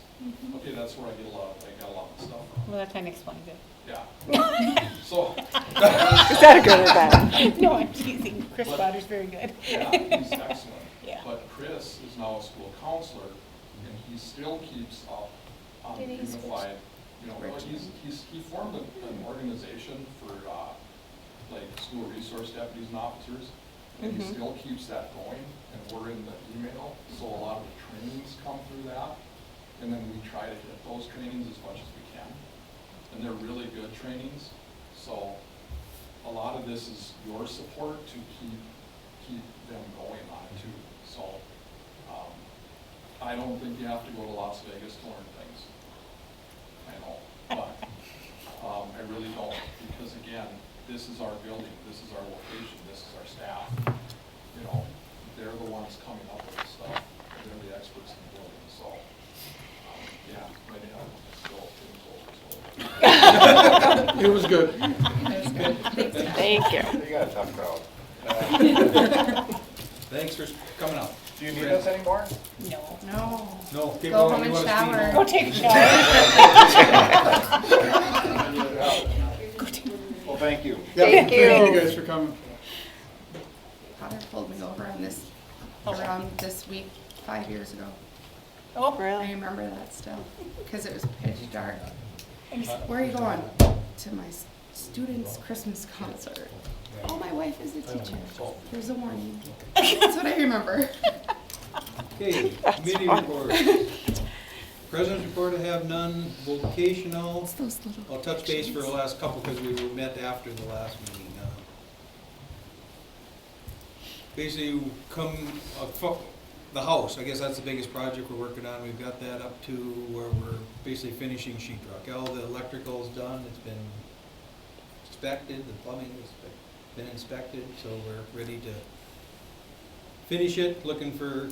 Okay, that's where I got a lot of stuff from. Well, that kind of explains it. Yeah. So. Is that a good or bad? No, I'm teasing. Chris But- Potter's very good. Yeah, he's excellent. Yeah. But Chris is now a school counselor, and he still keeps up on the unified, you know, well, he formed an organization for, like, school resource deputies and officers, and he still keeps that going, and we're in the email, so a lot of the trainings come through that, and then we try to hit those trainings as much as we can, and they're really good trainings, so a lot of this is your support to keep them going on it too. So I don't think you have to go to Las Vegas to learn things. I know, but, I really don't, because again, this is our building, this is our location, this is our staff. You know, they're the ones coming up with this stuff, they're the experts in the building, so, yeah, maybe I'm still getting told, so. It was good. Thank you. You got a tough crowd. Thanks for coming out. Do you need us anymore? No. No. No, keep Go going. home You and wanna speak shower. more? Go take a shower. Well, thank you. Yeah, Thank you. Thank you guys for coming. Potter pulled me over on this, around this week, 5 years ago. Oh, I really? remember that still, because it was pitch dark. Where are you going? To my student's Christmas concert. Oh, my wife is a teacher. There's a warning. That's what I remember. Okay, meeting report. President's report, I have none. Vocational, It's those little. I'll touch base for the last couple because we were met after the last meeting. Basically, the house, I guess that's the biggest project we're working on. We've got that up to where we're basically finishing sheetrock. All the electrical's done, it's been inspected, the plumbing has been inspected, so we're ready to finish it, looking for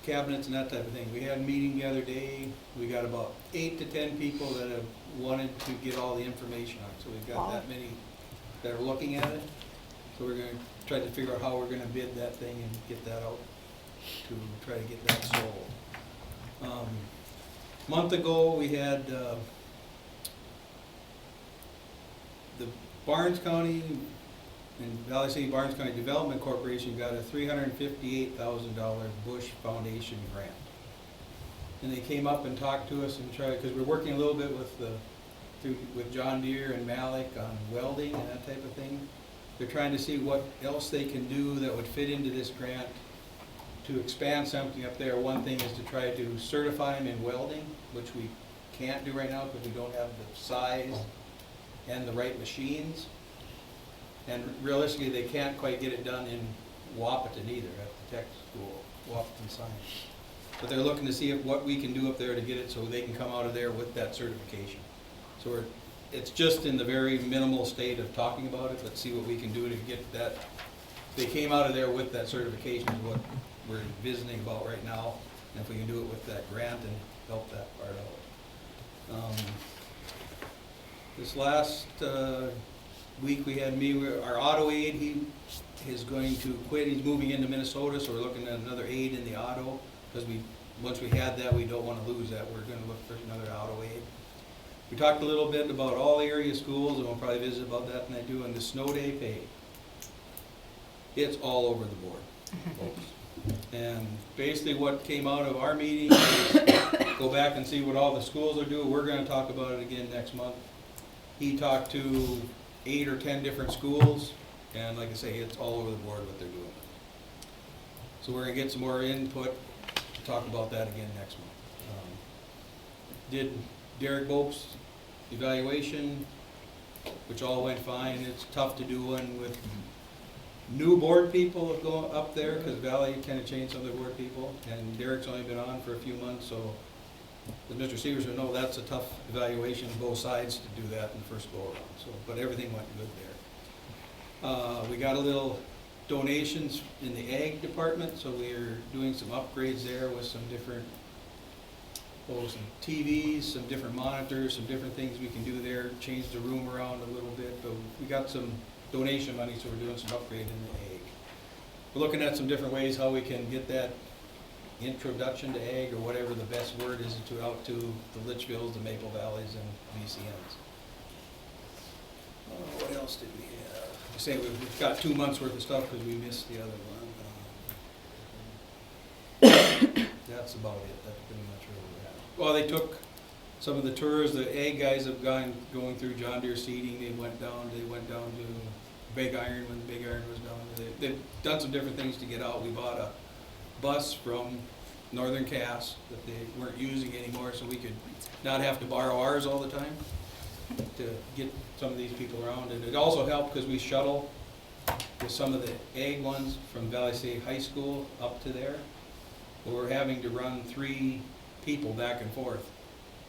cabinets and that type of thing. We had a meeting the other day, we got about 8 to 10 people that have wanted to get all the information on it, so we've got that many that are looking at it. So we're gonna try to figure out how we're gonna bid that thing and get that out to try to get that sold. Month ago, we had, the Barnes County and Valley City Barnes County Development Corporation got a $358,000 Bush Foundation grant. And they came up and talked to us and tried, because we're working a little bit with John Deere and Malik on welding and that type of thing. They're trying to see what else they can do that would fit into this grant to expand something up there. One thing is to try to certify them in welding, which we can't do right now because we don't have the size and the right machines. And realistically, they can't quite get it done in Wapaton either, at the tech school, Wapaton Science. But they're looking to see what we can do up there to get it so they can come out of there with that certification. So it's just in the very minimal state of talking about it. Let's see what we can do to get that. They came out of there with that certification is what we're visiting about right now. And if we can do it with that grant and help that part out. This last week we had our auto aide, he is going to quit. He's moving into Minnesota, so we're looking at another aide in the auto because once we had that, we don't want to lose that. We're going to look for another auto aide. We talked a little bit about all area schools, and we'll probably visit about that tonight too, and the snow day pay. It's all over the board, folks. And basically what came out of our meeting is go back and see what all the schools are doing. We're going to talk about it again next month. He talked to 8 or 10 different schools, and like I say, it's all over the board what they're doing. So we're going to get some more input to talk about that again next month. Did Derek Bope's evaluation, which all went fine. It's tough to do one with new board people going up there because Valley kind of changed some of their board people, and Derek's only been on for a few months, so as Mr. Severs would know, that's a tough evaluation, both sides to do that in the first go around. So, but everything went good there. We got a little donations in the ag department, so we're doing some upgrades there with some different, some TVs, some different monitors, some different things we can do there, change the room around a little bit, but we got some donation money, so we're doing some upgrade in the ag. We're looking at some different ways how we can get that introduction to ag, or whatever the best word is, out to the Litchfields, the Maple Valleys, and VCNs. What else did we have? I say we've got 2 months worth of stuff because we missed the other one. That's about it. That's pretty much where we're at. Well, they took some of the tours. The ag guys have going through John Deere seeding. They went down to Big Iron when Big Iron was down. They've done some different things to get out. We bought a bus from Northern Cass that they weren't using anymore, so we could not have to borrow ours all the time to get some of these people around. And it also helped because we shuttle with some of the ag ones from Valley City High School up to there. But we're having to run 3 people back and forth,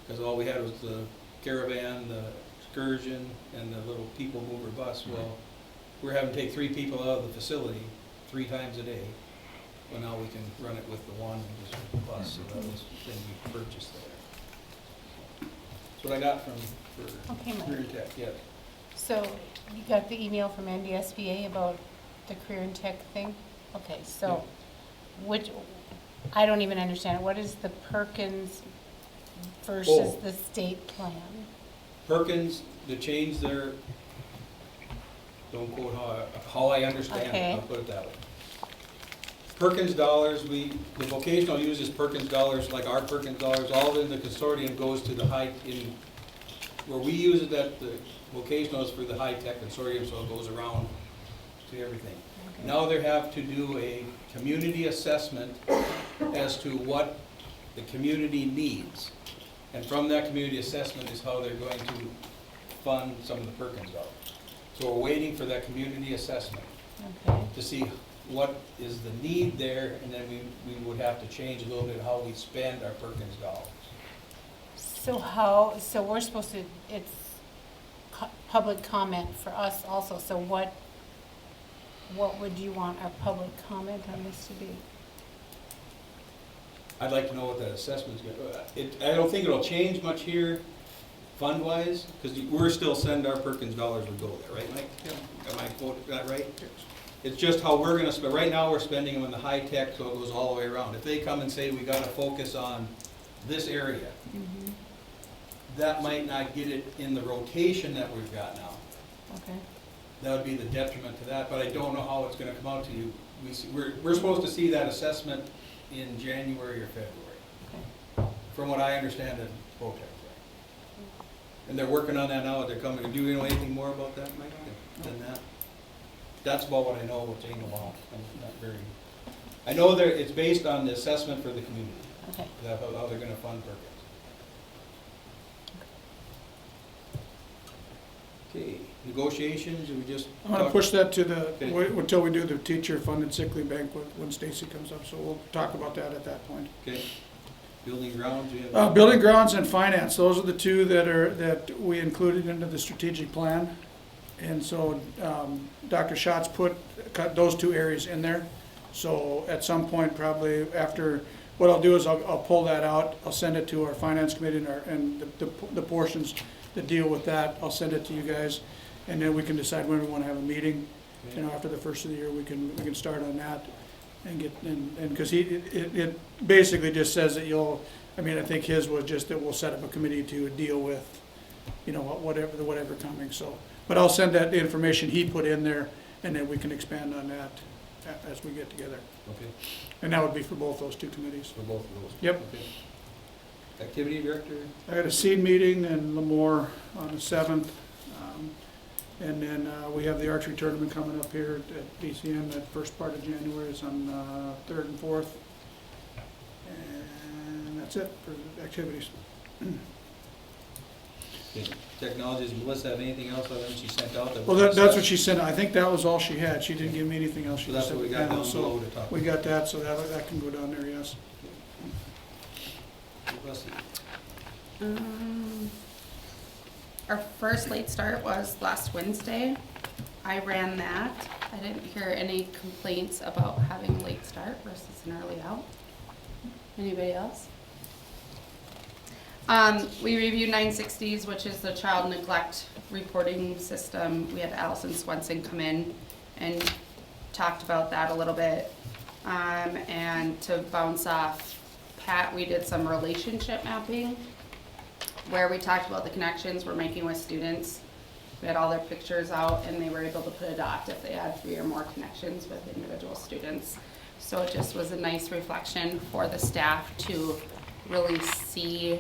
because all we had was the caravan, the excursion, and the little people mover bus. Well, we're having to take 3 people out of the facility 3 times a day. Well, now we can run it with the one and just with the bus, so that was the thing we purchased there. That's what I got for Okay, Mike. Career Tech, yeah. So you got the email from NDSBA about the career and tech thing? Okay, so which, I don't even understand it. What is the Perkins versus Oh. the state plan? Perkins, to change their, don't quote how I understand Okay. it, I'll put it that way. Perkins dollars, the vocational uses Perkins dollars, like our Perkins dollars, all in the consortium goes to the where we use it at the vocational is for the high-tech consortium, so it goes around to everything. Okay. Now they have to do a community assessment as to what the community needs. And from that community assessment is how they're going to fund some of the Perkins dollars. So we're waiting for that community assessment Okay. to see what is the need there, and then we would have to change a little bit how we spend our Perkins dollars. So we're supposed to, it's public comment for us also, so what would you want our public comment on this to be? I'd like to know what that assessment's gonna, I don't think it'll change much here fund-wise, because we're still sending our Perkins dollars would go there, right, Mike? Am I quoting that right? It's just how we're gonna spend, right now we're spending them in the high-tech, so it goes all the way around. If they come and say we gotta focus on this area, that might not get it in the rotation that we've got now. Okay. That would be the detriment to that, but I don't know how it's gonna come out to you. We're supposed to see that assessment in January or February, from what I understand in VOTEC. And they're working on that now, they're coming, do you know anything more about that, Mike, than that? That's about what I know what's in the law. I'm not very, I know that it's based on the assessment for the community, Okay. how they're gonna fund Perkins. Okay, negotiations, we just. I'm gonna push that to the, Okay. wait until we do the teacher-funded sick leave banquet when Stacy comes up, so we'll talk about that at that point. Okay, building grounds, we have. Building grounds and finance, those are the 2 that we included into the strategic plan. And so, Dr. Schatz cut those 2 areas in there. So at some point, probably after, what I'll do is I'll pull that out, I'll send it to our finance committee and the portions that deal with that, I'll send it to you guys. And then we can decide when we wanna have a meeting. You know, after the first of the year, we can start on that and get, and, cause it basically just says that I think his was just that we'll set up a committee to deal with, you know, whatever coming, so. But I'll send that the information he put in there, and then we can expand on that as we get together. Okay, And that would be for both those 2 committees. for both of those. Yep. Okay. Activity director? I had a seed meeting in Lemoore on the 7th. And then we have the archery tournament coming up here at BCM, that first part of January is on 3rd and 4th. And that's it for activities. Okay. Technologies, Melissa, have anything else other than she sent out? Well, that's what she sent. I think that was all she had. She didn't give me anything else. She So that's just what we said got panel, down so below to talk we about. got that, so that can go down there, yes. Melissa? Our first late start was last Wednesday. I ran that. I didn't hear any complaints about having a late start versus an early out. Anybody else? We reviewed 960s, which is the child neglect reporting system. We had Allison Swenson come in and talked about that a little bit. And to bounce off Pat, we did some relationship mapping where we talked about the connections we're making with students. We had all their pictures out and they were able to put a dot if they had 3 or more connections with individual students. So it just was a nice reflection for the staff to really see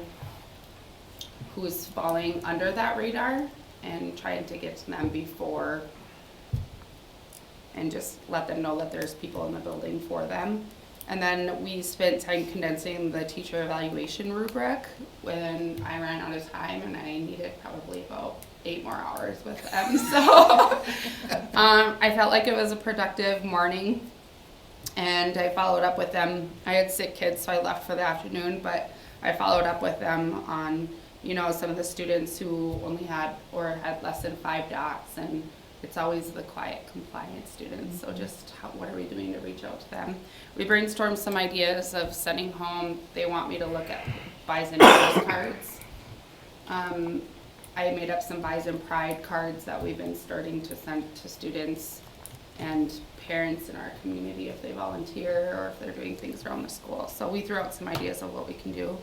who's falling under that radar and trying to get to them before and just let them know that there's people in the building for them. And then we spent time condensing the teacher evaluation rubric when I ran out of time and I needed probably about 8 more hours with them. So I felt like it was a productive morning And I followed up with them. I had sick kids, so I left for the afternoon, but I followed up with them on, you know, some of the students who only had or had less than 5 docs, and it's always the quiet, compliant students. So just what are we doing to reach out to them? We brainstormed some ideas of sending home. They want me to look at Bison cards. I made up some Bison Pride cards that we've been starting to send to students and parents in our community if they volunteer or if they're doing things around the school. So we threw out some ideas of what we can do.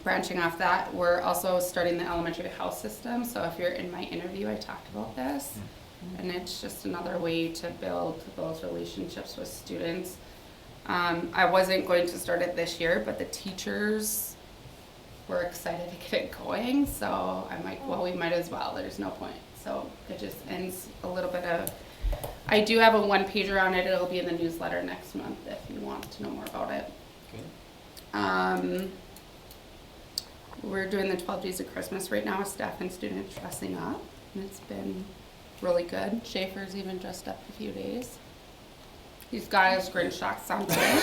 Branching off that, we're also starting the elementary house system. So if you're in my interview, I talked about this. And it's just another way to build those relationships with students. I wasn't going to start it this year, but the teachers were excited to get it going. So I'm like, well, we might as well. There's no point. So it just ends a little bit of, I do have a 1-pager on it. It'll be in the newsletter next month if you want to know more about it. Okay. We're doing the 12 Days of Christmas right now with staff and students dressing up, and it's been really good. Schaefer's even dressed up a few days. He's got his Grinch socks on today.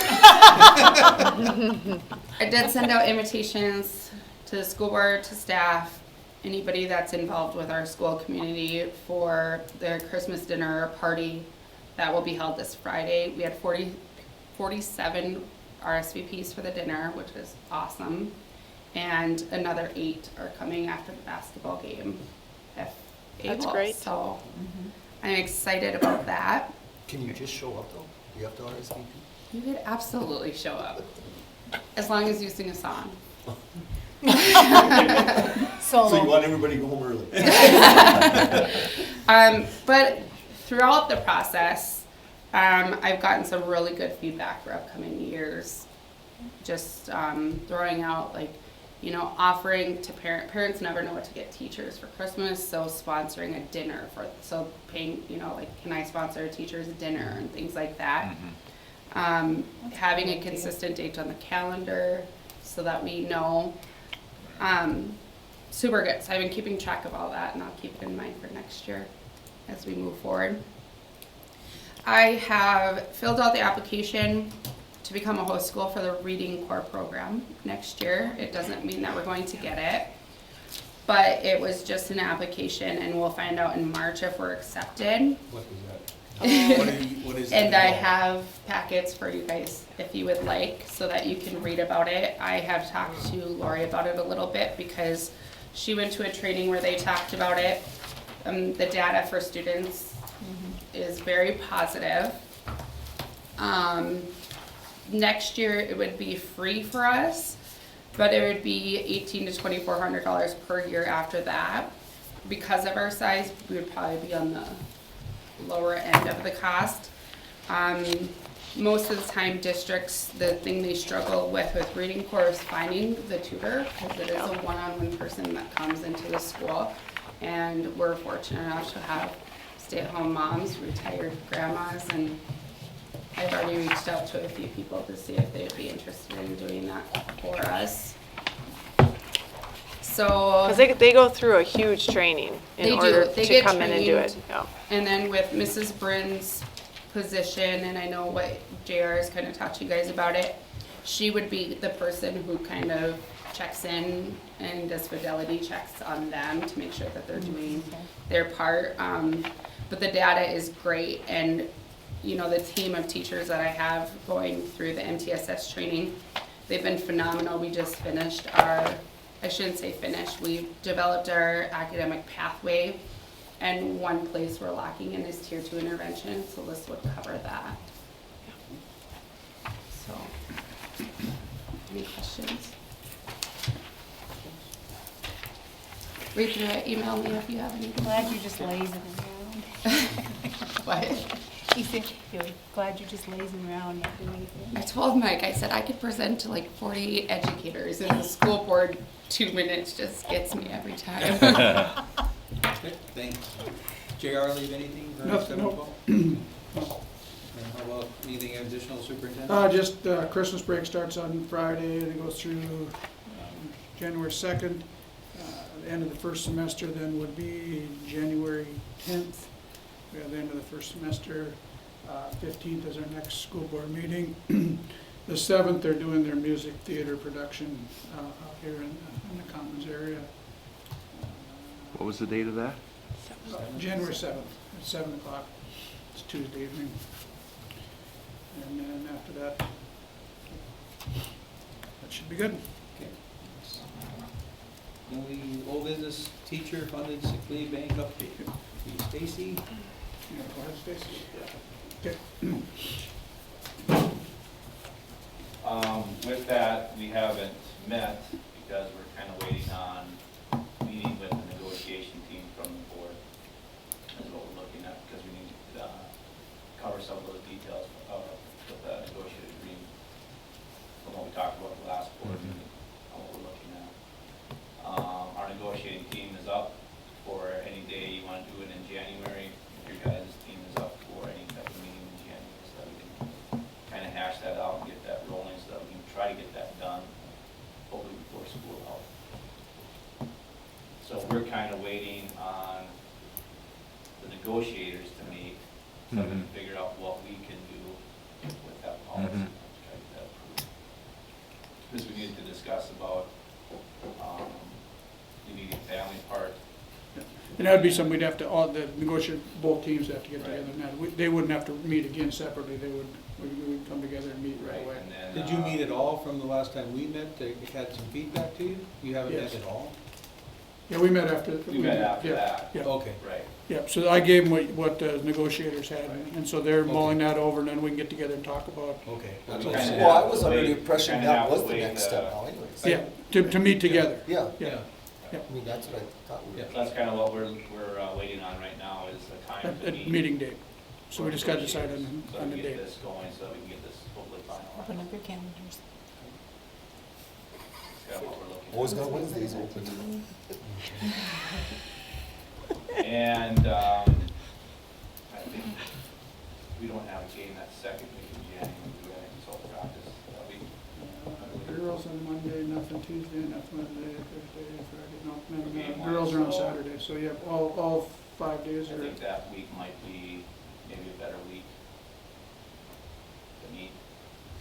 I did send out invitations to the school board, to staff, anybody that's involved with our school community for their Christmas dinner party that will be held this Friday. We had 47 RSVPs for the dinner, which is awesome. And another 8 are coming after the basketball game, if That's able. great. So I'm excited about that. Can you just show up though? You have to RSVP? You could absolutely show up, as long as you sing a song. So you want everybody to go home early? But throughout the process, I've gotten some really good feedback for upcoming years. Just throwing out, like, you know, offering to parents never know what to get teachers for Christmas, so sponsoring a dinner so paying, you know, like, can I sponsor a teacher's dinner and things like that. Having a consistent date on the calendar so that we know. Super good. So I've been keeping track of all that, and I'll keep it in mind for next year as we move forward. I have filled out the application to become a host school for the Reading Core program next year. It doesn't mean that we're going to get it, but it was just an application, and we'll find out in March if we're accepted. What is that? What is And I have packets for you guys if you would like, so that you can read about it. I have talked to Lori about it a little bit because she went to a training where they talked about it. The data for students is very positive. Next year it would be free for us, but it would be $1,800 to $2,400 per year after that. Because of our size, we would probably be on the lower end of the cost. Most of the time districts, the thing they struggle with Reading Core is finding the tutor, because it is a one-on-one person that comes into the school. And we're fortunate enough to have stay-at-home moms, retired grandmas, and I've already reached out to a few people to see if they'd be interested in doing that for us. So. Because they go through a huge training in order to come in and do it. Yeah. And then with Mrs. Brin's position, and I know what JR has kind of talked to you guys about it, she would be the person who kind of checks in and does fidelity checks on them to make sure that they're doing their part. But the data is great, and you know, the team of teachers that I have going through the MTSS training, they've been phenomenal. We just finished I shouldn't say finished, we've developed our academic pathway, and one place we're lacking in is Tier 2 intervention, so this would cover that. So, any questions? Read through it, email me if you have any. Glad you're just lazing around. What? He said, you're glad you're just lazing around, not doing anything. I told Mike, I said I could present to like 40 educators, and the school board 2 minutes just gets me every time. Okay, thanks. JR, leave anything for us? No. And how about anything additional, Superintendent? Just Christmas break starts on Friday and it goes through January 2nd. The end of the first semester then would be January 10th. We have the end of the first semester. 15th is our next school board meeting. The 7th, they're doing their music theater production out here in the Commons area. What was the date of that? January 7th, at 7 o'clock. It's Tuesday evening. And then after that, that should be good. Okay. Only old business, teacher funded sick leave bank update. Stacy? Yeah, go ahead, Stacy. Okay. With that, we haven't met because we're kind of waiting on meeting with the negotiation team from the board. Is what we're looking at, because we need to cover some of those details with the negotiated agreement from what we talked about the last board meeting, on what we're looking at. Our negotiating team is up for any day you want to do it in January. If your guys' team is up for any type of meeting in January, so that we can kind of hash that out and get that rolling, so that we can try to get that done hopefully before school out. So we're kind of waiting on the negotiators to meet, so we can figure out what we can do with that policy, to try to get that approved. Because we need to discuss about the immediate family part. And that would be something we'd have to, all the negotiate, both teams have to get together. Right. And that, they wouldn't have to meet again separately. They would, we would come together and meet right away. And then, Did you meet at all from the last time we met? They had some feedback to you? You haven't met Yes. at all? Yeah, we met after. We met after yeah, that. Yeah, Okay. Right. yeah. So I gave them what the negotiators had, Right. and so they're Okay. mulling that over, and then we can get together and talk about, Okay. We That's kinda all. have Well, I to was under the wait- impression kinda that have to was the wait, next step now anyways. yeah, to meet together. Yeah, Yeah. Yeah. I mean, that's what I thought we were. Yeah. That's kind of what we're waiting on right now, is a time to A meet. meeting date. So we for just got to decide negotiators, so on we the can date. get this going, so we can get this hopefully Open finalized. up your calendars. That's kind of what we're looking at. Always got Wednesdays open. And, I think we don't have a game that second week in January, we got any sort of practice that week. Girls on Monday, nothing Tuesday, nothing Wednesday, Thursday, Friday, Okay, no, girls are on so- Saturday, so yeah, all 5 days I are, think that week might be maybe a better week to meet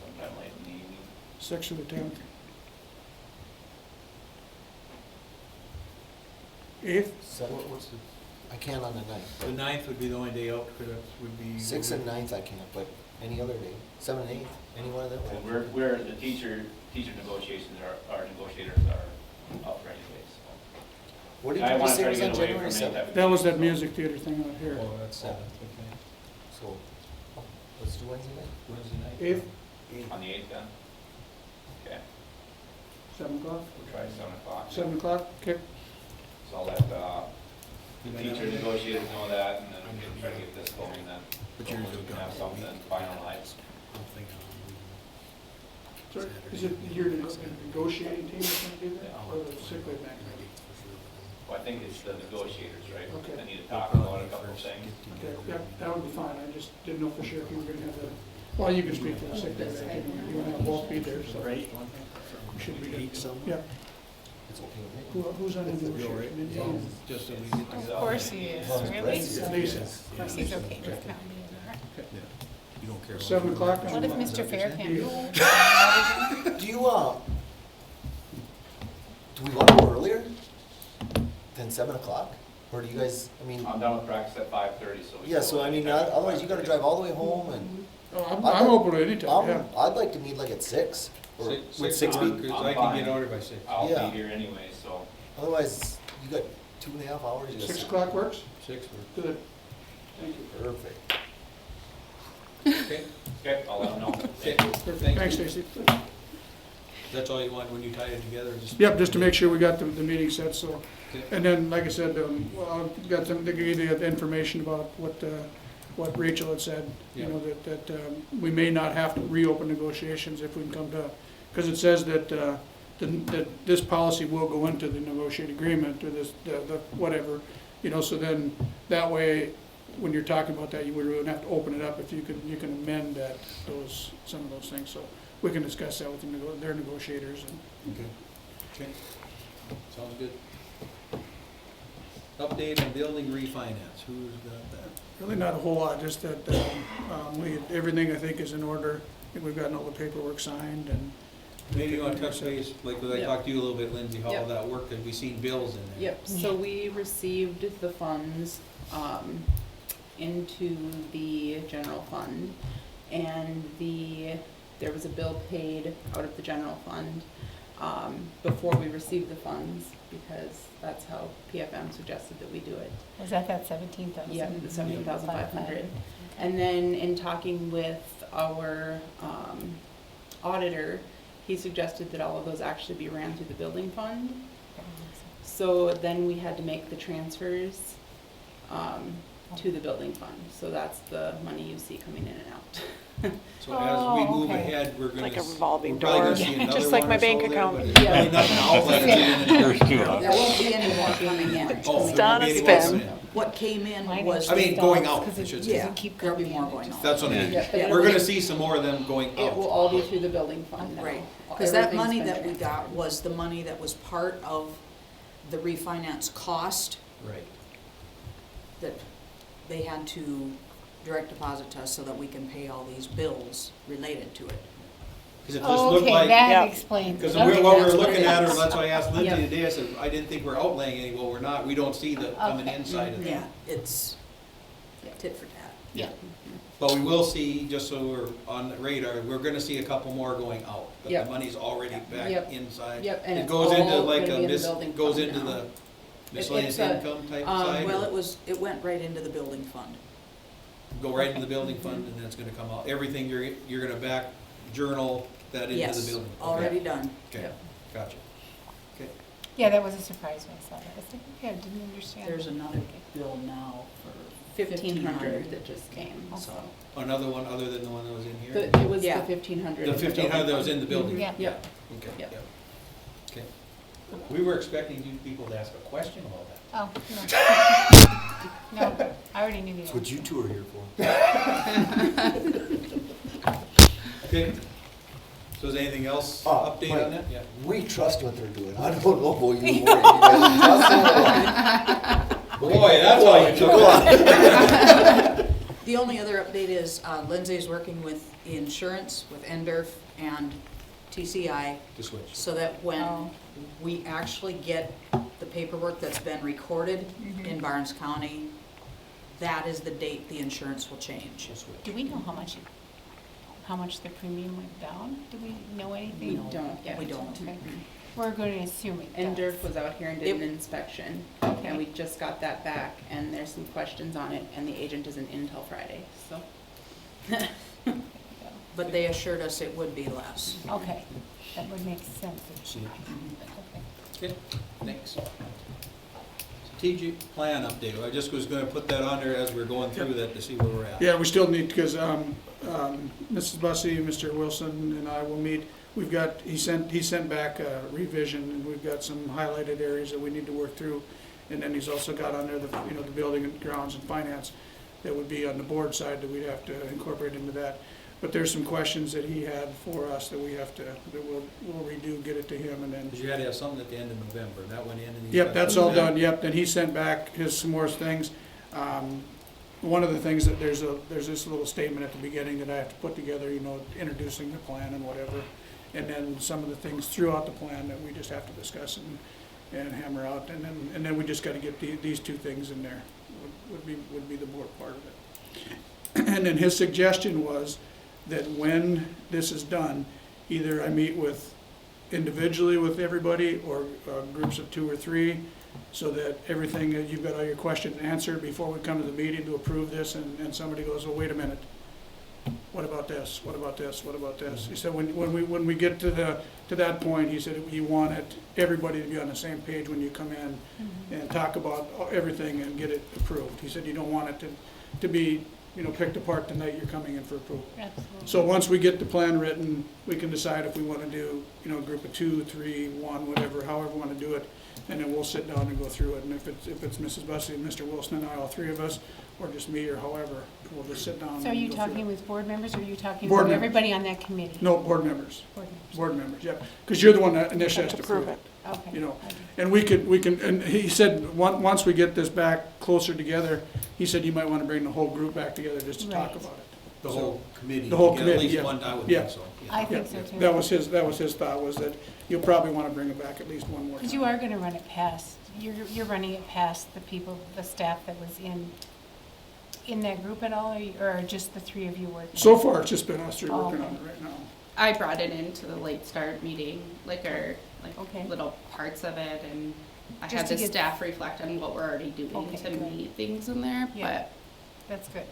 sometime late in the evening. 6th or the 10th. 8th? So what's the, I can't on the ninth. The 9th would be the only day out, because that would be. 6th and 9th I can't, but any other day, 7th and 8th, any one of them. And we're, the teacher negotiations our negotiators are up for anyways. What did I you wanna just say try was to on get away January from any 7th? type of That was that so- music theater thing out here. Oh, that's 7th, okay. So, let's do Wednesday night. Wednesday night? 8th, On the 8th then? Okay, 7 o'clock? we'll try 7 o'clock. 7 o'clock, okay. So I'll let the teacher negotiators know that, and then we can try to get this going then. But yours Hopefully we can have something finalized. So is it your negotiating team that's going to do that, or the sick leave bank? Well, I think it's the negotiators, right? Okay. That need to talk about a couple of things. Okay, yeah, that would be fine, I just didn't know for sure if you were going to have the, well, you can speak to the sick leave bank, you want to have both be there, so. Should be good. Yeah. It's okay with me. Who's on the negotiation? Just so we get Of to. course he is, really? Lisa. Of course he's okay with not being there. You don't care. 7 o'clock? What if Mr. Fair can't go? Do you, do we want to go earlier than 7 o'clock? Or do you guys, I mean, I'm done with practice at 5:30, so. we yeah, can so go I mean, anytime after otherwise you gotta 5:30. drive all the way home and. Oh, I'm open to any time, yeah. I'd like to meet like at 6, or would 6 6 be, because I can get ordered by 6. I'll Yeah. be here anyway, so. otherwise you got 2.5 hours. You gotta 6 sit- o'clock works? 6 or. Good. Thank you. Perfect. Okay. Okay, I'll let them know. Okay. Perfect. Thanks, you. Stacy. That's all you want when you tie it together? Yep, just to make sure we got the meeting set, so. Okay. And then, like I said, well, I've got some, they gave you the information about what Rachel had said, you know, that we may not have to reopen negotiations if we can come to, because it says that this policy will go into the negotiated agreement, or this, the whatever, you know, so then, that way, when you're talking about that, you wouldn't have to open it up if you can amend that, some of those things, so we can discuss that with their negotiators and. Okay. Okay. Sounds good. update on building refinance, who's got that? Really not a whole lot, just that, everything I think is in order. I think we've gotten all the paperwork signed and. Maybe you want to touch base, like, I Yep. talked to you a little bit, Lindsay, how all Yep. that worked, and we seen bills in there. Yep, so we received the funds, into the general fund, and there was a bill paid out of the general fund, before we received the funds, because that's how PFM suggested that we do it. Was that 17,000? Yeah, the 17,500. And then in talking with our auditor, he suggested that all of those actually be ran through the building fund. So then we had to make the transfers to the building fund. So that's the money you see coming in and out. So as we move okay. ahead, we're gonna. Like a revolving we're probably gonna door. see another Just like one my or bank so there, account. but it's Yeah. probably nothing outlet. There's two, huh? There won't be any more coming in. Oh, It's there done won't be a any more spin. coming in. What came in Mine was, I mean, going out, I should say. yeah, there'll be more going on. That's what I mean. Yeah, but We're gonna see some more of them going It will out. all be through the building fund now. Right, because that Everything's money been that we transferred. got was the money that was part of the refinance cost Right. that they had to direct deposit to us so that we can pay all these bills related to it. Cause it just Oh, looked okay, like, that Yep. explains. cause it. what Okay, we were that's what looking it at, or is. that's why I asked Lindsay Yep. today, I said, I didn't think we're outlaying any, well, we're not, we don't see the coming Okay. in side of Yeah, that. it's tit for tat. Yeah. But we will see, just so we're on the radar, we're gonna see a couple more going out, but the Yep. money's already back Yep. inside. Yep, and It it's goes into all like gonna a be in the mis, building goes fund into now. the miscellaneous It's a, income type side, Well, or it went right into the building fund. go right into the building fund and then it's gonna come out, everything you're gonna back journal that into the Yes, building? Okay. already done. Okay, Yep. gotcha. Okay. Yeah, that was a surprise when I saw that. I was like, okay, I didn't understand. There's another bill now for 1,500 that just came, so. Another one other than the one that was in here? It was the Yeah. 1,500. The 1,500 that was in the building? Yeah. Yep. Okay, Yep. yep. Okay. We were expecting you people to ask a question about that. Oh, no. No, I already knew the That's answer. what you two are here for. Okay. So is anything else update Mike, on that? Yeah. We trust what they're doing. I don't know about you. You guys trust them or what? Boy, that's how you took it. The only other update is Lindsay's working with the insurance, with NDERF and TCI, To switch. so that when Oh. we actually get the paperwork that's been recorded in Barnes County, that is the date the insurance will change. To switch. Do we know how much the premium went down? Do we know anything? We don't yet. We don't. Okay. We're going to assume it And does. DERF was out here and did an inspection, and we just got that back, and there's some questions on it, and the agent isn't in till Friday, so. But they assured us it would be less. Okay, that would make sense. See. Okay. Okay, thanks. Strategic plan update. I just was gonna put that on there as we're going through that to see where we're at. Yeah, we still need, because Mrs. Bussey, Mr. Wilson, and I will meet. We've got, he sent back a revision, and we've got some highlighted areas that we need to work through. And then he's also got on there the building and grounds and finance that would be on the board side that we'd have to incorporate into that. But there's some questions that he had for us that we have to, that we'll redo, get it to him, and then. Because you had to have something at the end of November, and that went in and he's Yep, got that's some all of that. done, yep, then he sent back some more things. One of the things that there's this little statement at the beginning that I have to put together, introducing the plan and whatever. And then some of the things throughout the plan that we just have to discuss and hammer out. And then we just gotta get these two things in there, would be the board part of it. And then his suggestion was that when this is done, either I meet with individually with everybody or groups of 2 or 3, so that everything, you've got all your questions answered before we come to the meeting to approve this, and somebody goes, well, wait a minute, what about this, what about this, what about this? He said, when we get to that point, he said, you wanted everybody to be on the same page when you come in and talk about everything and get it approved. He said, you don't want it to be, picked apart the night you're coming in for approval. Absolutely. So once we get the plan written, we can decide if we want to do, a group of 2, 3, 1, whatever, however we want to do it. And then we'll sit down and go through it. And if it's Mrs. Bussey, Mr. Wilson and I, all 3 of us, or just me or however, we'll just sit down and So are you go through talking it. with board members, or are you talking Board with members. everybody on that committee? No, board members. Board members. Board members, yep. Because you're the one that initially has to approve it. Okay. You know, and we can, and he said, once we get this back closer together, he said you might wanna bring the whole group back together just to talk Right. about it. The whole committee. The whole to get at committee, least yeah. one, I would Yeah. think so. yeah. I think Yeah, so too. That was his thought, was that you'll probably wanna bring it back at least one more time. Because you are gonna run it past, you're running it past the people, the staff that was in that group at all, or just the three of you working? So far, it's just been us three Oh, working okay. on it right now. I brought it into the late start meeting, like our, Okay. little parts of it, and I Just had to the get- staff reflect on what we're already doing Okay, to good. meet things in there, Yeah. but That's good,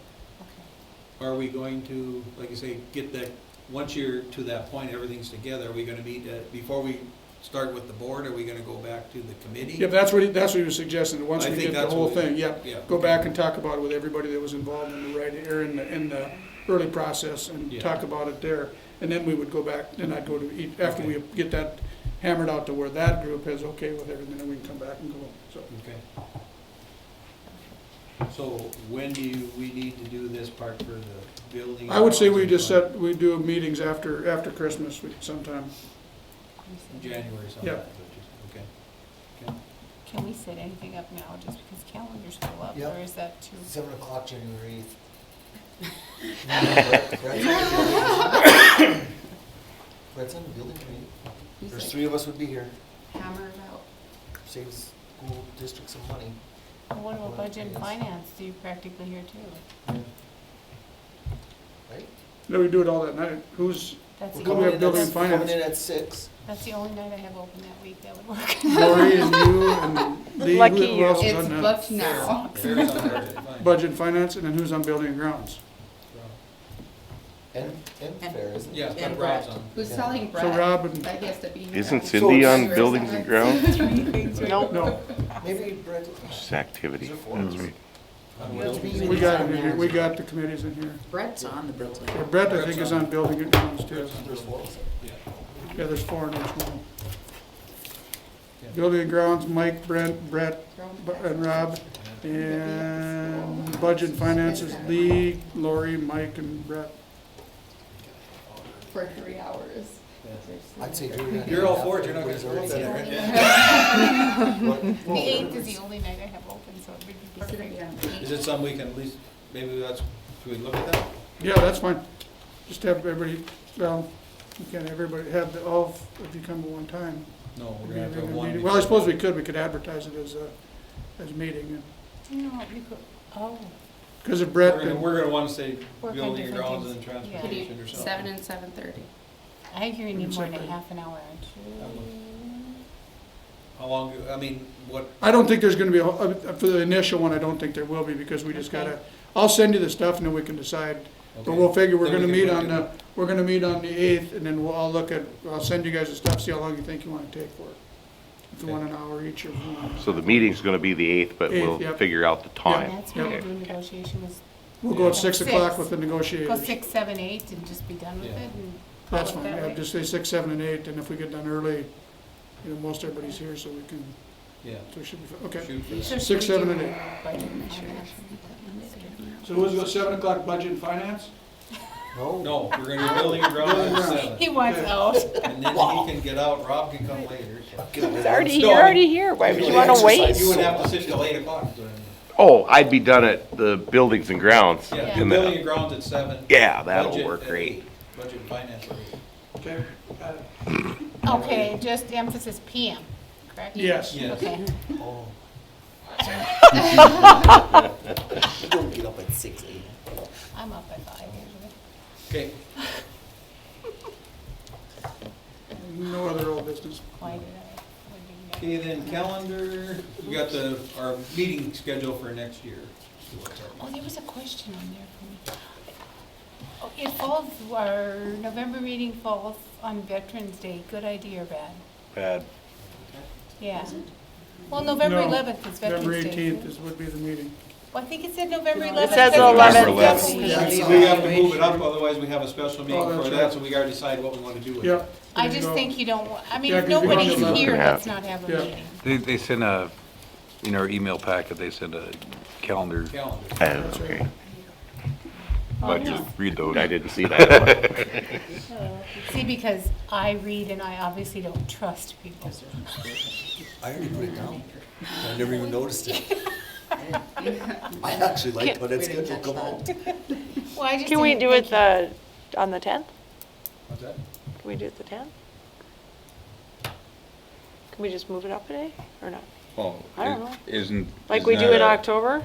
okay. Are we going to, like you say, get that, once you're to that point, everything's together, are we gonna meet, before we start with the board, are we gonna go back to the committee? Yeah, that's what he was suggesting, once I we think get the that's whole what we- thing, yeah, go okay. back and talk about it with everybody that was involved in the writing, or in the early process, and Yeah. talk about it there. And then we would go back, then I'd go to, after we get that hammered out to where that group is okay with everything, then we can come back and go, so. Okay. So when do we need to do this part for the building? I would say we just set, we do meetings after Christmas sometime. January sometime. Yep. Okay. Okay. Can we set anything up now, just because calendars fill up, Yep. or is that too? 7 o'clock, January 8th. Brett's on the building committee. he's There's like, 3 of us would be here. hammer it out. Saves school district some money. Well, what about budget and finance, do you practically here too? Right? Then we do it all that night. Who's, That's Who the do we have only, building and Coming finance? in at 6. that's the only night I have open that week, that would work. Lori and you and Lee? Lucky Who you. else is It's on that? booked now. Fair's on budget, fine. Budget and finance, and then who's on building and grounds? And fair, isn't it? Yeah, And but Rob's Brett. on. Who's Yeah. telling So Brett Rob and, that he has to be here? Isn't on Cindy on January buildings and 7th? grounds? Nope. no, Maybe Brett. Just activity. Is there 4 of us? On You have to buildings. be- we got it in here. We got the committees in here. Brett's on the building. Yeah, Brett, I think, is on building and grounds too. There's 4 of us. Yeah. Yeah, there's 4 in each one. Yeah. Building and grounds, Mike, Brent, Brett, and Rob. And budget and finances, Lee, Lori, Mike, and Brett. For 3 hours. I'd say do it. You're all for it, you're not gonna Everybody's vote already that, here. right? The 8th is the only night I have open, so it would be perfect. Is it some we can at least, maybe that's, should we look at that? Yeah, that's fine. Just have everybody, well, you can't have everybody have the, all, if you come at one time. No, we're Maybe gonna have to have a one. meeting. Well, I suppose we could advertise it as a meeting. No, you could, oh, Because if Brett, We're gonna wanna say Work on building and different grounds things. and Yeah. Could transportation or you something. 7 and 7:30? I hear you need more than a Exactly. half an hour, aren't you? How long, I mean, what, I don't think there's gonna be, for the initial one, I don't think there will be, because we just gotta, I'll send you the stuff and then we can decide. But we'll figure we're Then gonna we can meet look on at the, we're gonna meet on the 8th, and then I'll look at, I'll send you guys the stuff, see how long you think you wanna take for it. If you Okay. want an hour each or if you want. So the meeting's gonna be the 8th, but 8th, we'll yep. figure out the time. That's when we Okay. do negotiations, We'll go at 6 6. o'clock with the go negotiators. 6, 7, 8, and just be done with Yeah. it, and call That's it fine, that yeah, way? just say 6, 7, and 8, and if we get done early, you know, most everybody's here, so we can, yeah, so we should be, okay. shoot for So that. should 6, we 7, do and 8. budget and finance? So who's go 7 o'clock budget and finance? No. No, we're gonna do building and grounds Building and at grounds. 7. He wants out. And then he can get out, Rob can come later. so. He's already, No, you're I mean, already here, why would you wanna wait? You wouldn't have to sit till 8 o'clock. Oh, I'd be done at the buildings and grounds. Yeah, And building then- and grounds at 7. Yeah, that'll Budget work at great. 8. Budget and finance at 8. Okay, got it. Okay, just emphasis PM, correct? Yes. Yes. Okay. Oh. You don't get up at 6, 8. I'm up at 5 usually. Okay, No other old business. Why did I? okay, then calendar, we got our meeting schedule for next year. Oh, there was a question on there for me. Oh, it falls, our November meeting falls on Veterans Day, good idea or bad? Bad. Yeah. Well, November No, 11th is Veterans November Day. 18th would be the meeting. Well, I think it said November 11th. says because the that's 11th. the- We have to move it up, otherwise we have a special meeting Oh, that's for right. that, so we gotta decide what we wanna do with it. Yep. I There you just go. think you don't, I mean, Yeah, if 'cause we nobody's don't have- here, Yeah. let's not have a Yeah. meeting. They send a, in our email packet, they send a calendar. Calendar. Oh, okay. But you read those. I didn't see that. See, because I read and I obviously don't trust people. I already put it down. I never even noticed it. I actually like when it's scheduled to come out. Well, I just Can we didn't do it think on the 10th? What's that? Can we do it the 10th? Can we just move it up a day or not? Well, I don't know. Isn't. Like we isn't do that in a- October?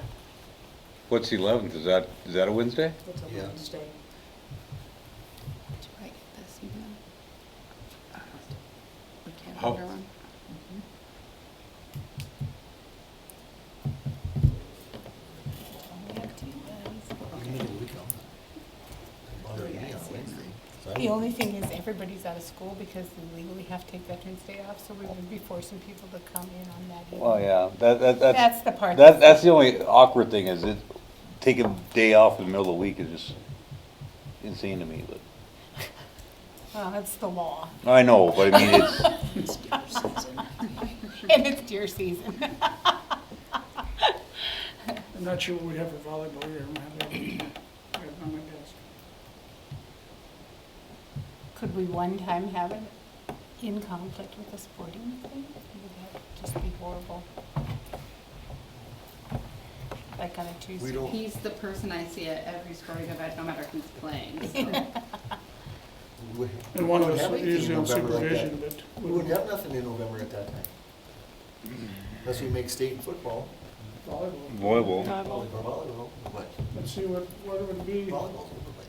What's the 11th? Is that a Wednesday? It's a Yeah. Wednesday. Do I get this email? We can't How- order one? we have two days. We can make it a week off. Bother me on Wednesday. So I The don't- only thing is everybody's out of school because we legally have to take Veterans Day off, so we would be forcing people to come in on that evening. Well, yeah, that's. That's the part. That's the only awkward thing is it, taking a day off in the middle of the week is just insane to me, but. Well, that's the law. I know, but I mean, it's, And it's deer season. I'm not sure what we'd have for volleyball here, I have it on my desk. Could we one time have it in conflict with the sporting thing? Would that just be horrible? Like on a Tuesday? We don't, He's the person I see at every sporting event, no matter who's playing. So. we- And one of we us wouldn't have anything usually in on November like that. supervision, but. We wouldn't have nothing in November at that time. Unless we make state football, Volleyball. volleyball. or volleyball, but Let's see what it would be. volleyball's overplayed.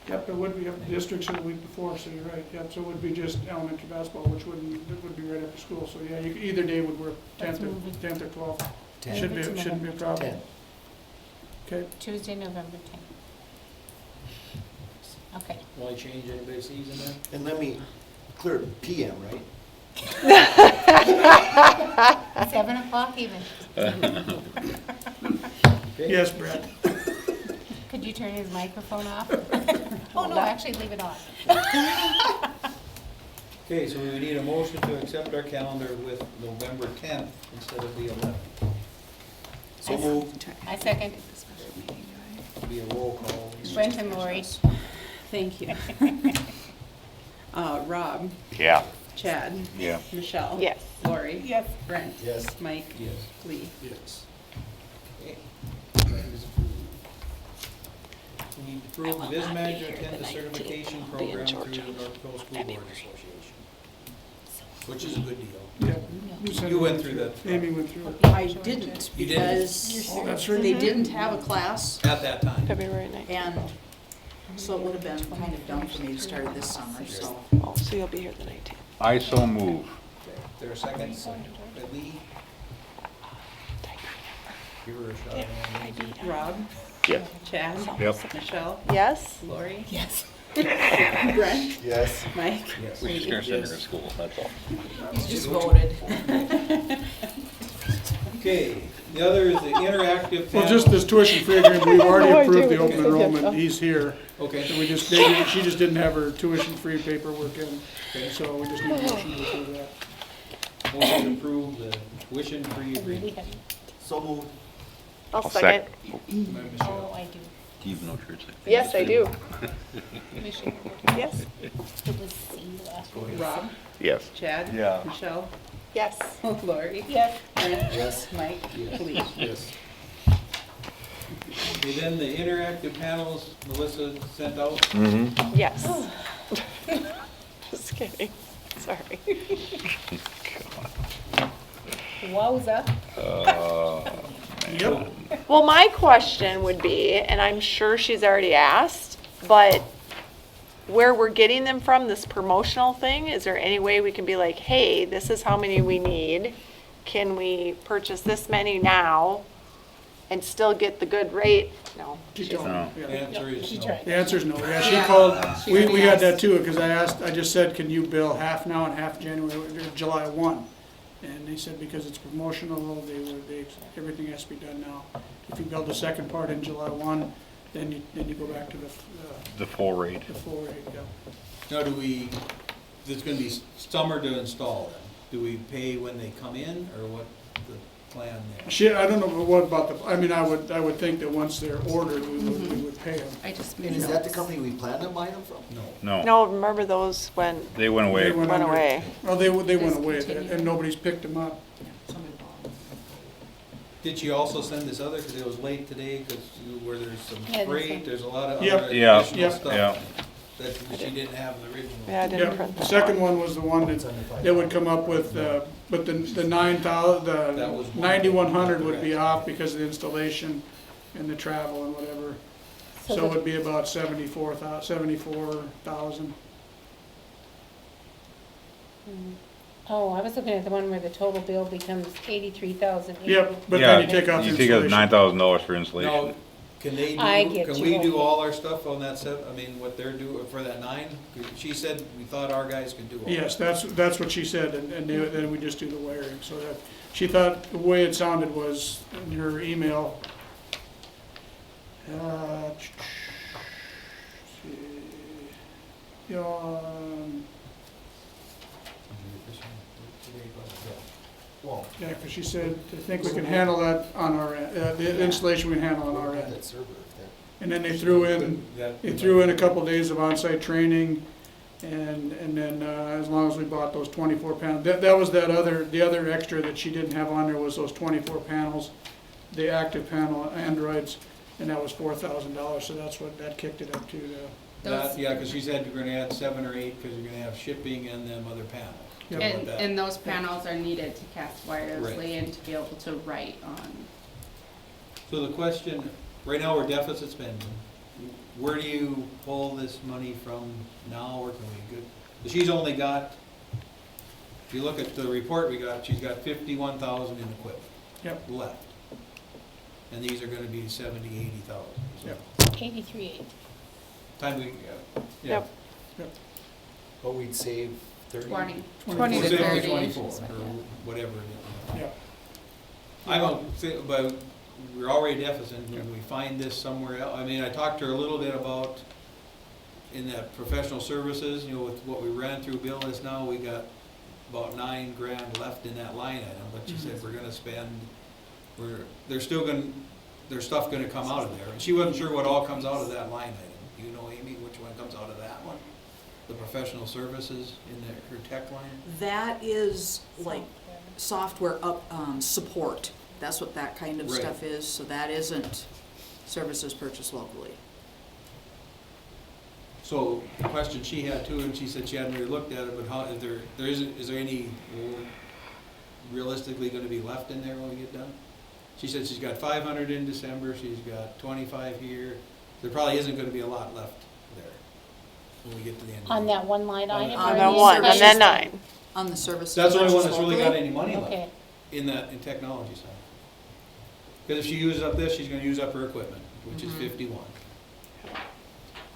Yep, it would be up districts in the week before, so you're right, yep, so it would be just elementary basketball, which it would be right after school, so yeah, either day would work, Let's 10th or, move it. 10th or 12th. Ten. Shouldn't Move it be, to shouldn't be a problem. 10. Okay, Tuesday, November 10th. Okay. Will I change anybody's season then? And let me clear PM, right? 7 o'clock even. yes, Brett. Could you turn his microphone off? Oh, no, actually leave it on. Okay, so we need a motion to accept our calendar with November 10th instead of the 11th. So moved. I second. Be a roll call. Brent and Lori. Thank you. Rob, Yeah. Chad, Yeah. Michelle. Yes. Lori. Yes. Brent. Yes. Mike. Yes. Lee. Yes. Okay. That is approved. We need to approve the business manager attend the certification program through the North Dakota School Board Association, which is a good deal. Yeah. You went through that. Amy went through it. I didn't, You didn't? because Oh, that's right. they didn't have a class, At that time. February 9th. and so it would have been kind of dumb for me to start it this summer, so. Oh, so you'll be here the 19th. I so move. Okay. Is there a second? Lee? Give her a shot. Ann. Rob, Yes. Chad. Yep. Michelle. Yes? Lori. Yes. Brent. Yes. Mike. Yes. We're just gonna send her to school, that's all. He's just voted. Okay, the other is the interactive Well, panel. just this tuition-free agreement, we've already No approved idea the what open you said yet, enrollment, he's here. Okay. So she just didn't have her tuition-free paperwork in, so we just need a motion to approve that. Motion to approve the tuition-free I really agreement. haven't. So moved. I'll second. By Oh, Michelle. I do. Do you even know what yours is? Yes, I do. Commissioner. Yes? It was C last week. Rob, Yes. Chad. Yeah. Michelle. Yes. Lori. Yes. Brent. Yes. Mike. Lee. Yes. Okay, then the interactive panels Melissa sent out. Mm-hmm. Yes. Just kidding. Sorry. Wowza. Yep. Well, my question would be, and I'm sure she's already asked, but where we're getting them from, this promotional thing, is there any way we can be like, hey, this is how many we need? Can we purchase this many now and still get the good rate? No. She told me, No. yeah. Answer is She no. tried. The answer's no, yeah, she called, She we already had that asked. too, because I just said, can you bill half now and half January, or July 1? And they said because it's promotional, everything has to be done now. If you build the second part in July 1, then you go back to The full rate. the full rate, yeah. Now, there's gonna be summer to install them. Do we pay when they come in, or what? plan there? Shit, I don't know what about the, I mean, I would think that once they're ordered, we would pay them. I just And made is that the notes. company we planned on buying them from? No. No, No, remember those when, they went away. They went went under. away. Well, they went Just away, continue. and nobody's picked them up. Did she also send this other, because it was late today, because where there's some Yeah, that's freight, right. there's a lot of Yep. other Yeah. additional Yep. stuff Yeah. that she didn't have in the original. Yeah, I didn't Yep, print the that second one. one was the one that would come up with, but the 9,000, That the was one. 9,100 would be off because of the installation and the travel and whatever. So it the- would be about 74,000. Oh, I was looking at the one where the total bill becomes 83,000. Yep, but Yeah, then you take off the You take out installation. $9,000 for installation. Now, can they I do, get can you. we do all our stuff on that I mean, what they're doing for that 9? She said we thought our guys could do all that. Yes, that's what she said, and then we just do the wiring, so that, she thought the way it sounded was in her email. Well, Yeah, because she said, I think we can handle that on our end, the installation we can handle on our end. that server, if that- And then they threw in a couple days of on-site training, and then, as long as we bought those 24 panels, that was the other extra that she didn't have on there was those 24 panels, the active panel Androids, and that was $4,000, so that kicked it up to Those- Yeah, because she said you're gonna add 7 or 8, because you're gonna have shipping and them other panels. Yep. Something And, like that. and those panels are needed to cast wirelessly Right. and to be able to write on. So the question, right now we're deficit spending. Where do you pull this money from now, or can we good? She's only got, if you look at the report we got, she's got 51,000 in equipment. Yep. Left. And these are gonna be 70, 80,000. So Yep. 83.8. Time we, yeah. Yep. But we'd save 30. 20 20 to We'll say 30. 24, or is what- whatever it is. Yeah. I don't think, but we're already deficit, when we find this somewhere else, I mean, I talked to her a little bit about, in that professional services, with what we ran through bill list now, we got about $9,000 left in that line item, but she said we're gonna spend, there's stuff gonna come out of there, and she wasn't sure what all comes out of that line item. Do you know, Amy, which one comes out of that one? The professional services in her tech line? That is like software support. That's what that kind of Right. stuff is, so that isn't services purchased locally. So the question she had too, and she said she hadn't really looked at it, but how, is there any realistically gonna be left in there when we get done? She said she's got 500 in December, she's got 25 here. There probably isn't gonna be a lot left there when we get to the end. of On the that one line item? On or that the one, services? and then 9. On the services That's the only one purchased that's really got locally? any money left Okay, in technology side. Because if she uses up this, she's gonna use up her equipment, which is 51.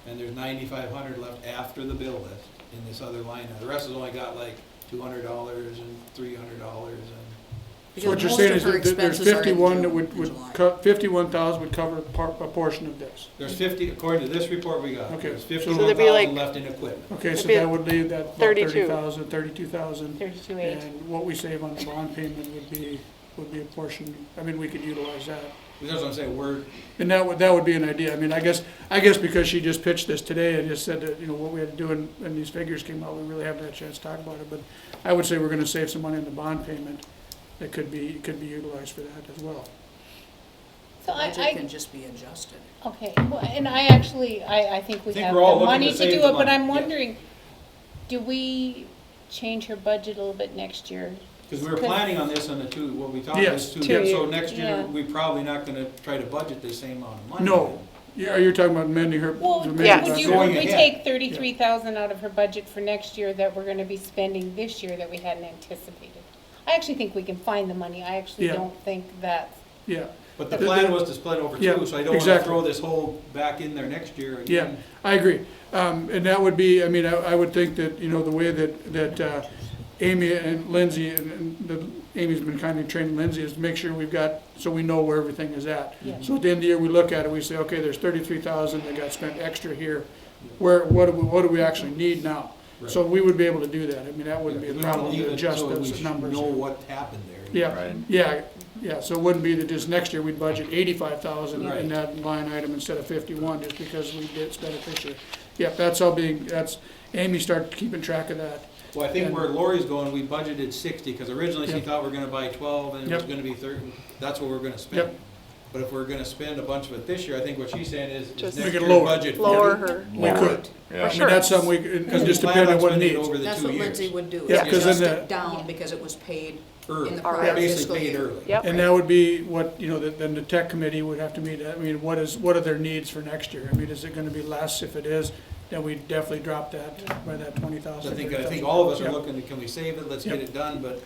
And there's 9,500 left after the bill list in this other line. The rest has only got like $200 and $300 and. So what Because you're most saying of is her that there's expenses are in 51 that June would, and would July. cut, 51,000 would cover a portion of this. There's 50, according to this report we got, Okay, there's so there'd be 51,000 like- left in equipment. Okay, so It'd be that would leave that about 32. 30,000, 32,000. 32.8. And what we save on the bond payment would be a portion, I mean, we could utilize that. That's what I'm saying, And that would be an idea. I mean, I guess because she just pitched this today and just said that, what we had to do and these figures came out, we really haven't had a chance to talk about it. But I would say we're gonna save some money on the bond payment that could be utilized for that as well. so The budget I, can just be adjusted. okay, well, and I actually, I think we I think have we're all the looking money to to save do the it, but money, I'm yeah. wondering, do we change her budget a little bit next year? because we were planning on this on the two, what we talked Yes. was 2 years. So 2 next year, yeah. we're probably not gonna try to budget the same amount of money. No, you're talking about amending her. Well, amending Yeah. would that. you, Going would we ahead. take 33,000 out of her budget for next year that we're gonna be spending this year that we hadn't anticipated? I actually think we can find the money, I actually Yeah. don't think that, Yeah, But the plan was to split over Yeah, 2, so I don't wanna exactly. throw this whole back in there next year yeah, again. I agree. And that would be, I mean, I would think that, the way that Amy and Lindsay, Amy's been kind of training Lindsay, is to make sure we've got, so we know where everything is at. Yeah. So at the end of the year, we look at it, we say, okay, there's 33,000 that got spent extra here. What do we actually need now? So we would be able to do that. I mean, that wouldn't be a We wanna problem leave to it adjust so we those should numbers. know what happened there. Yeah, Right. yeah, Yeah, so it wouldn't be that just next year we'd budget 85,000 Right. in that line item instead of 51, just because we did spend it this year. Yep, that's all Amy started keeping track of that. Well, I think And- where Lori's going, we budgeted 60, because originally she Yep. thought we were gonna buy 12, and it was Yep. gonna be 30, that's what we're gonna spend. Yep. But if we're gonna spend a bunch of it this year, I think what she's saying is Just next Make it year lower. budget 40. Lower her. We could. Yeah. I mean, that's something it Because just we plan depends on on what it spending it needs. over the That's 2 what years. Lindsay would do, Yeah, is 'cause then adjust it the- down because it was paid Early. in the All prior right. Basically fiscal paid year. early. Yep. And that would be what, then the tech committee would have to meet, I mean, what are their needs for next year? I mean, is it gonna be less? If it is, then we definitely drop that by that 20,000. I think all of us are Yep. looking, can we save it, let's get Yep. it done, but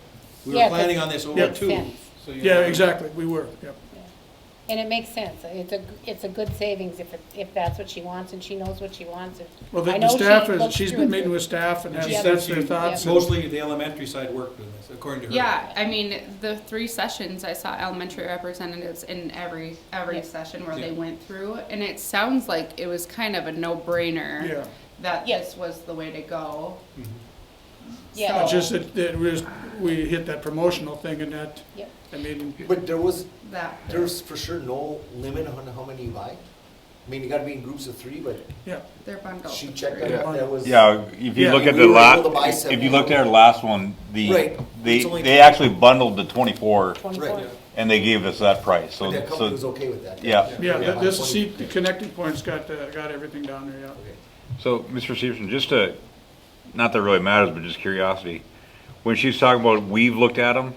we Yeah, were planning 'cause on this over Yep. 2. Sense. So you Yeah, know, exactly, we were, yep. And it makes sense. It's a good savings if that's what she wants and she knows what she wants. Well, I the know staff she looks she's through been it. meeting with staff and And she that's said their she, thoughts. mostly the elementary side worked with this, according to her. Yeah, I mean, the 3 sessions, I saw elementary representatives in every session where Yeah. they went through, and it sounds like it was kind of a no-brainer Yeah, that Yeah. this was the way to go. Yeah. it's just that we hit that promotional thing and that, Yep. I mean, But That, there's for sure no limit on how many you buy? I mean, you gotta be in groups of 3, but yeah, they're bundled. she with checked three. that, that was. Yeah, if you Yeah, look at we the were able to buy last, seven. if you looked at our last one, Right, they it's only- actually bundled the 24 24. Right. and they gave us that price, so, But that company was so, okay with that. yeah. yeah, this seat, the connecting point's got everything down there, yeah. Okay. So, Mr. Severson, just to, not that it really matters, but just curiosity, when she's talking about we've looked at them,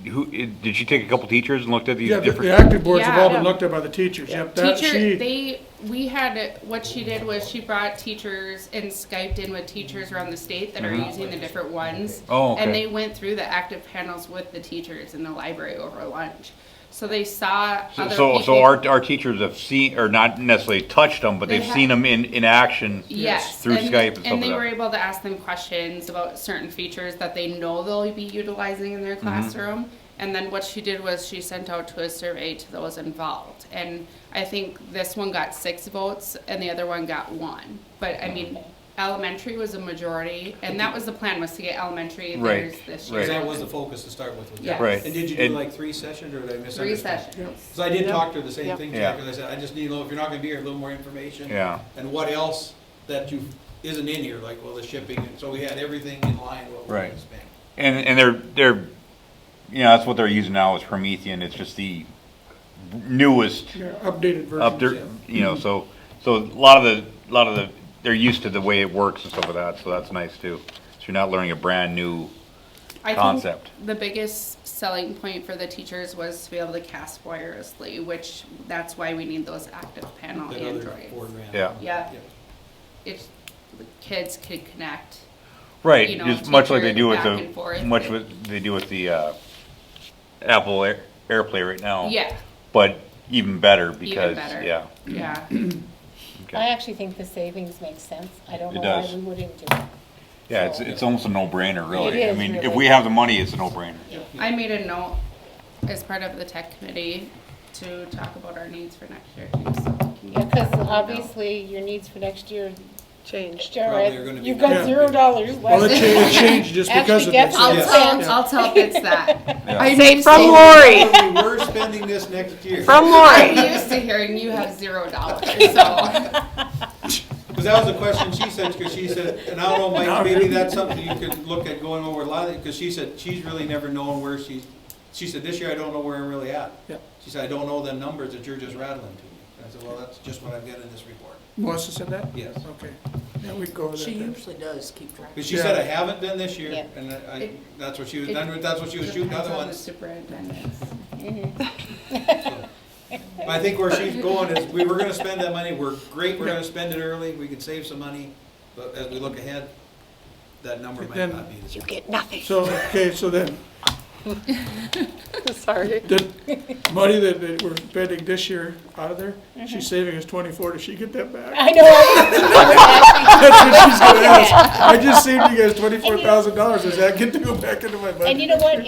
did she take a couple teachers and looked at these Yeah, the different? active boards have all been Yeah. looked at by the teachers, yep, that Teacher, we had, what she did was she brought teachers and Skyped in with teachers around the state that are using the different ones. Oh, okay. And they went through the active panels with the teachers in the library over lunch. So they saw other people. So our teachers have seen, or not necessarily touched them, but They they've have- seen them in action. Yes. Through Skype and stuff And they like were that. able to ask them questions about certain features that they know they'll be utilizing in their Mm-hmm. classroom. And then what she did was she sent out to a survey to those involved. And I think this one got 6 votes and the other one got 1. But I mean, elementary was a majority, and that was the plan, was to get elementary Right, theirs this right. year. Because that was the focus to start with. was Yes. that. Right. And did you do And- like 3 sessions, or did I 3 misunderstand? sessions. So I did Yep. talk to her the same Yep. thing, Yeah. Jack, because I said, I just need to know, if you're not gonna be here, a little more information. Yeah. And what else that isn't in here, like, well, the shipping, and so we had everything in line, what we're Right. gonna spend. And they're, that's what they're using now is Promethean, it's just the newest Yeah, updated up versions, there, yeah. so a lot of the, they're used to the way it works and stuff like that, so that's nice too. So you're not learning a brand new I concept. think the biggest selling point for the teachers was to be able to cast wirelessly, which that's why we need those active panel That other Androids. $4,000. Yeah. Yeah, Yeah. if the kids could connect. Right, you know, just much like they teacher do with back and forth. they do with the, Apple AirPlay right now. Yeah, But even better because, better. yeah. yeah. I actually think the savings makes sense. I don't It know does. why we wouldn't do it. Yeah, it's almost a no-brainer, really. It I is, mean, if really. we have the money, it's a no-brainer. I made a note as part of the tech committee to talk about our needs for next year too, so we can Yeah, get because that obviously your needs for next year Changed. Probably are gonna be You've got Yeah. $0 Well, left. it changed just because of Actually, this. I'll definitely. tell, I'll tell Fitz that. Yeah. I'm Say used from to- Lori. We were spending this next year. From I'm Lori. used to hearing you have $0, so. Because that was the question she said, because she said, and I don't know, Mike, maybe that's something you could look at going over Lila, because she said she's really never known where she said, this year I don't know where I'm really at. Yep. She said, I don't know the numbers that you're just rattling to me. And I said, well, that's just what I'm getting in this report. Melissa said that? Yes. Okay, yeah, we can go over that She then. usually does keep track. Because she Yeah. said, I haven't been this year, Yeah. and It- that's what she was, it that's what she was shooting Depends other on the ones. superintendents. But I think where she's going is, we were gonna spend that money, we're great, we're gonna spend it early, we could save some money, but as we look ahead, that number might Then- not be the same. You get nothing. So, okay, so then, Sorry. the money that we're spending this year out of there, she's saving us 24, does she get that back? I know. I That's what she's gonna ask. I just saved you guys $24,000, does that get to go back into my budget? And you know what?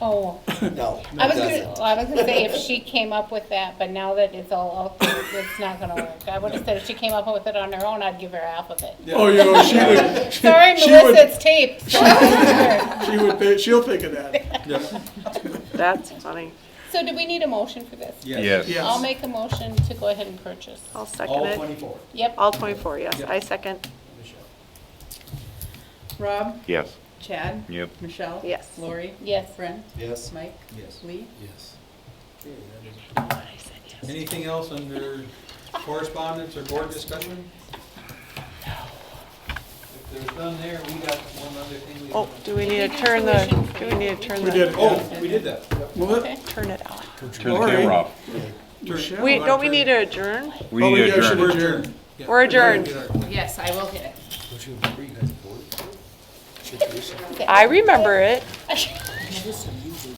No. I was gonna say if she came up with that, but now that it's all out there, it's not gonna work. I would have said if she came up with it on her own, I'd give her half of it. Oh, you know, she would. Sorry, she Melissa, would- it's taped. So I'll give her. She'll think of that. That's funny. So do we need a motion for this? Yes. Yes. I'll make a motion to go ahead and purchase. I'll second All it. 24. Yep. All 24, yes, Yep. I second. Rob, Yes. Chad, Yep. Michelle. Yes. Lori, Yes. Brent, Yes. Mike, Yes. Lee. Yes. Anything else under correspondence or board discussion? If there's none there, we got one other thing we. Oh, do we need to do turn the, tuition for do we you? need to turn We the? did it. Oh, we did that. Well, Okay. Turn it on. Turn the camera off. Michelle, Wait, don't we need to adjourn? We Oh, need we to should adjourn. adjourn. Yeah. We're adjourned. Yes, I will hit it. Don't you remember you guys voted for it? Situation. I remember it.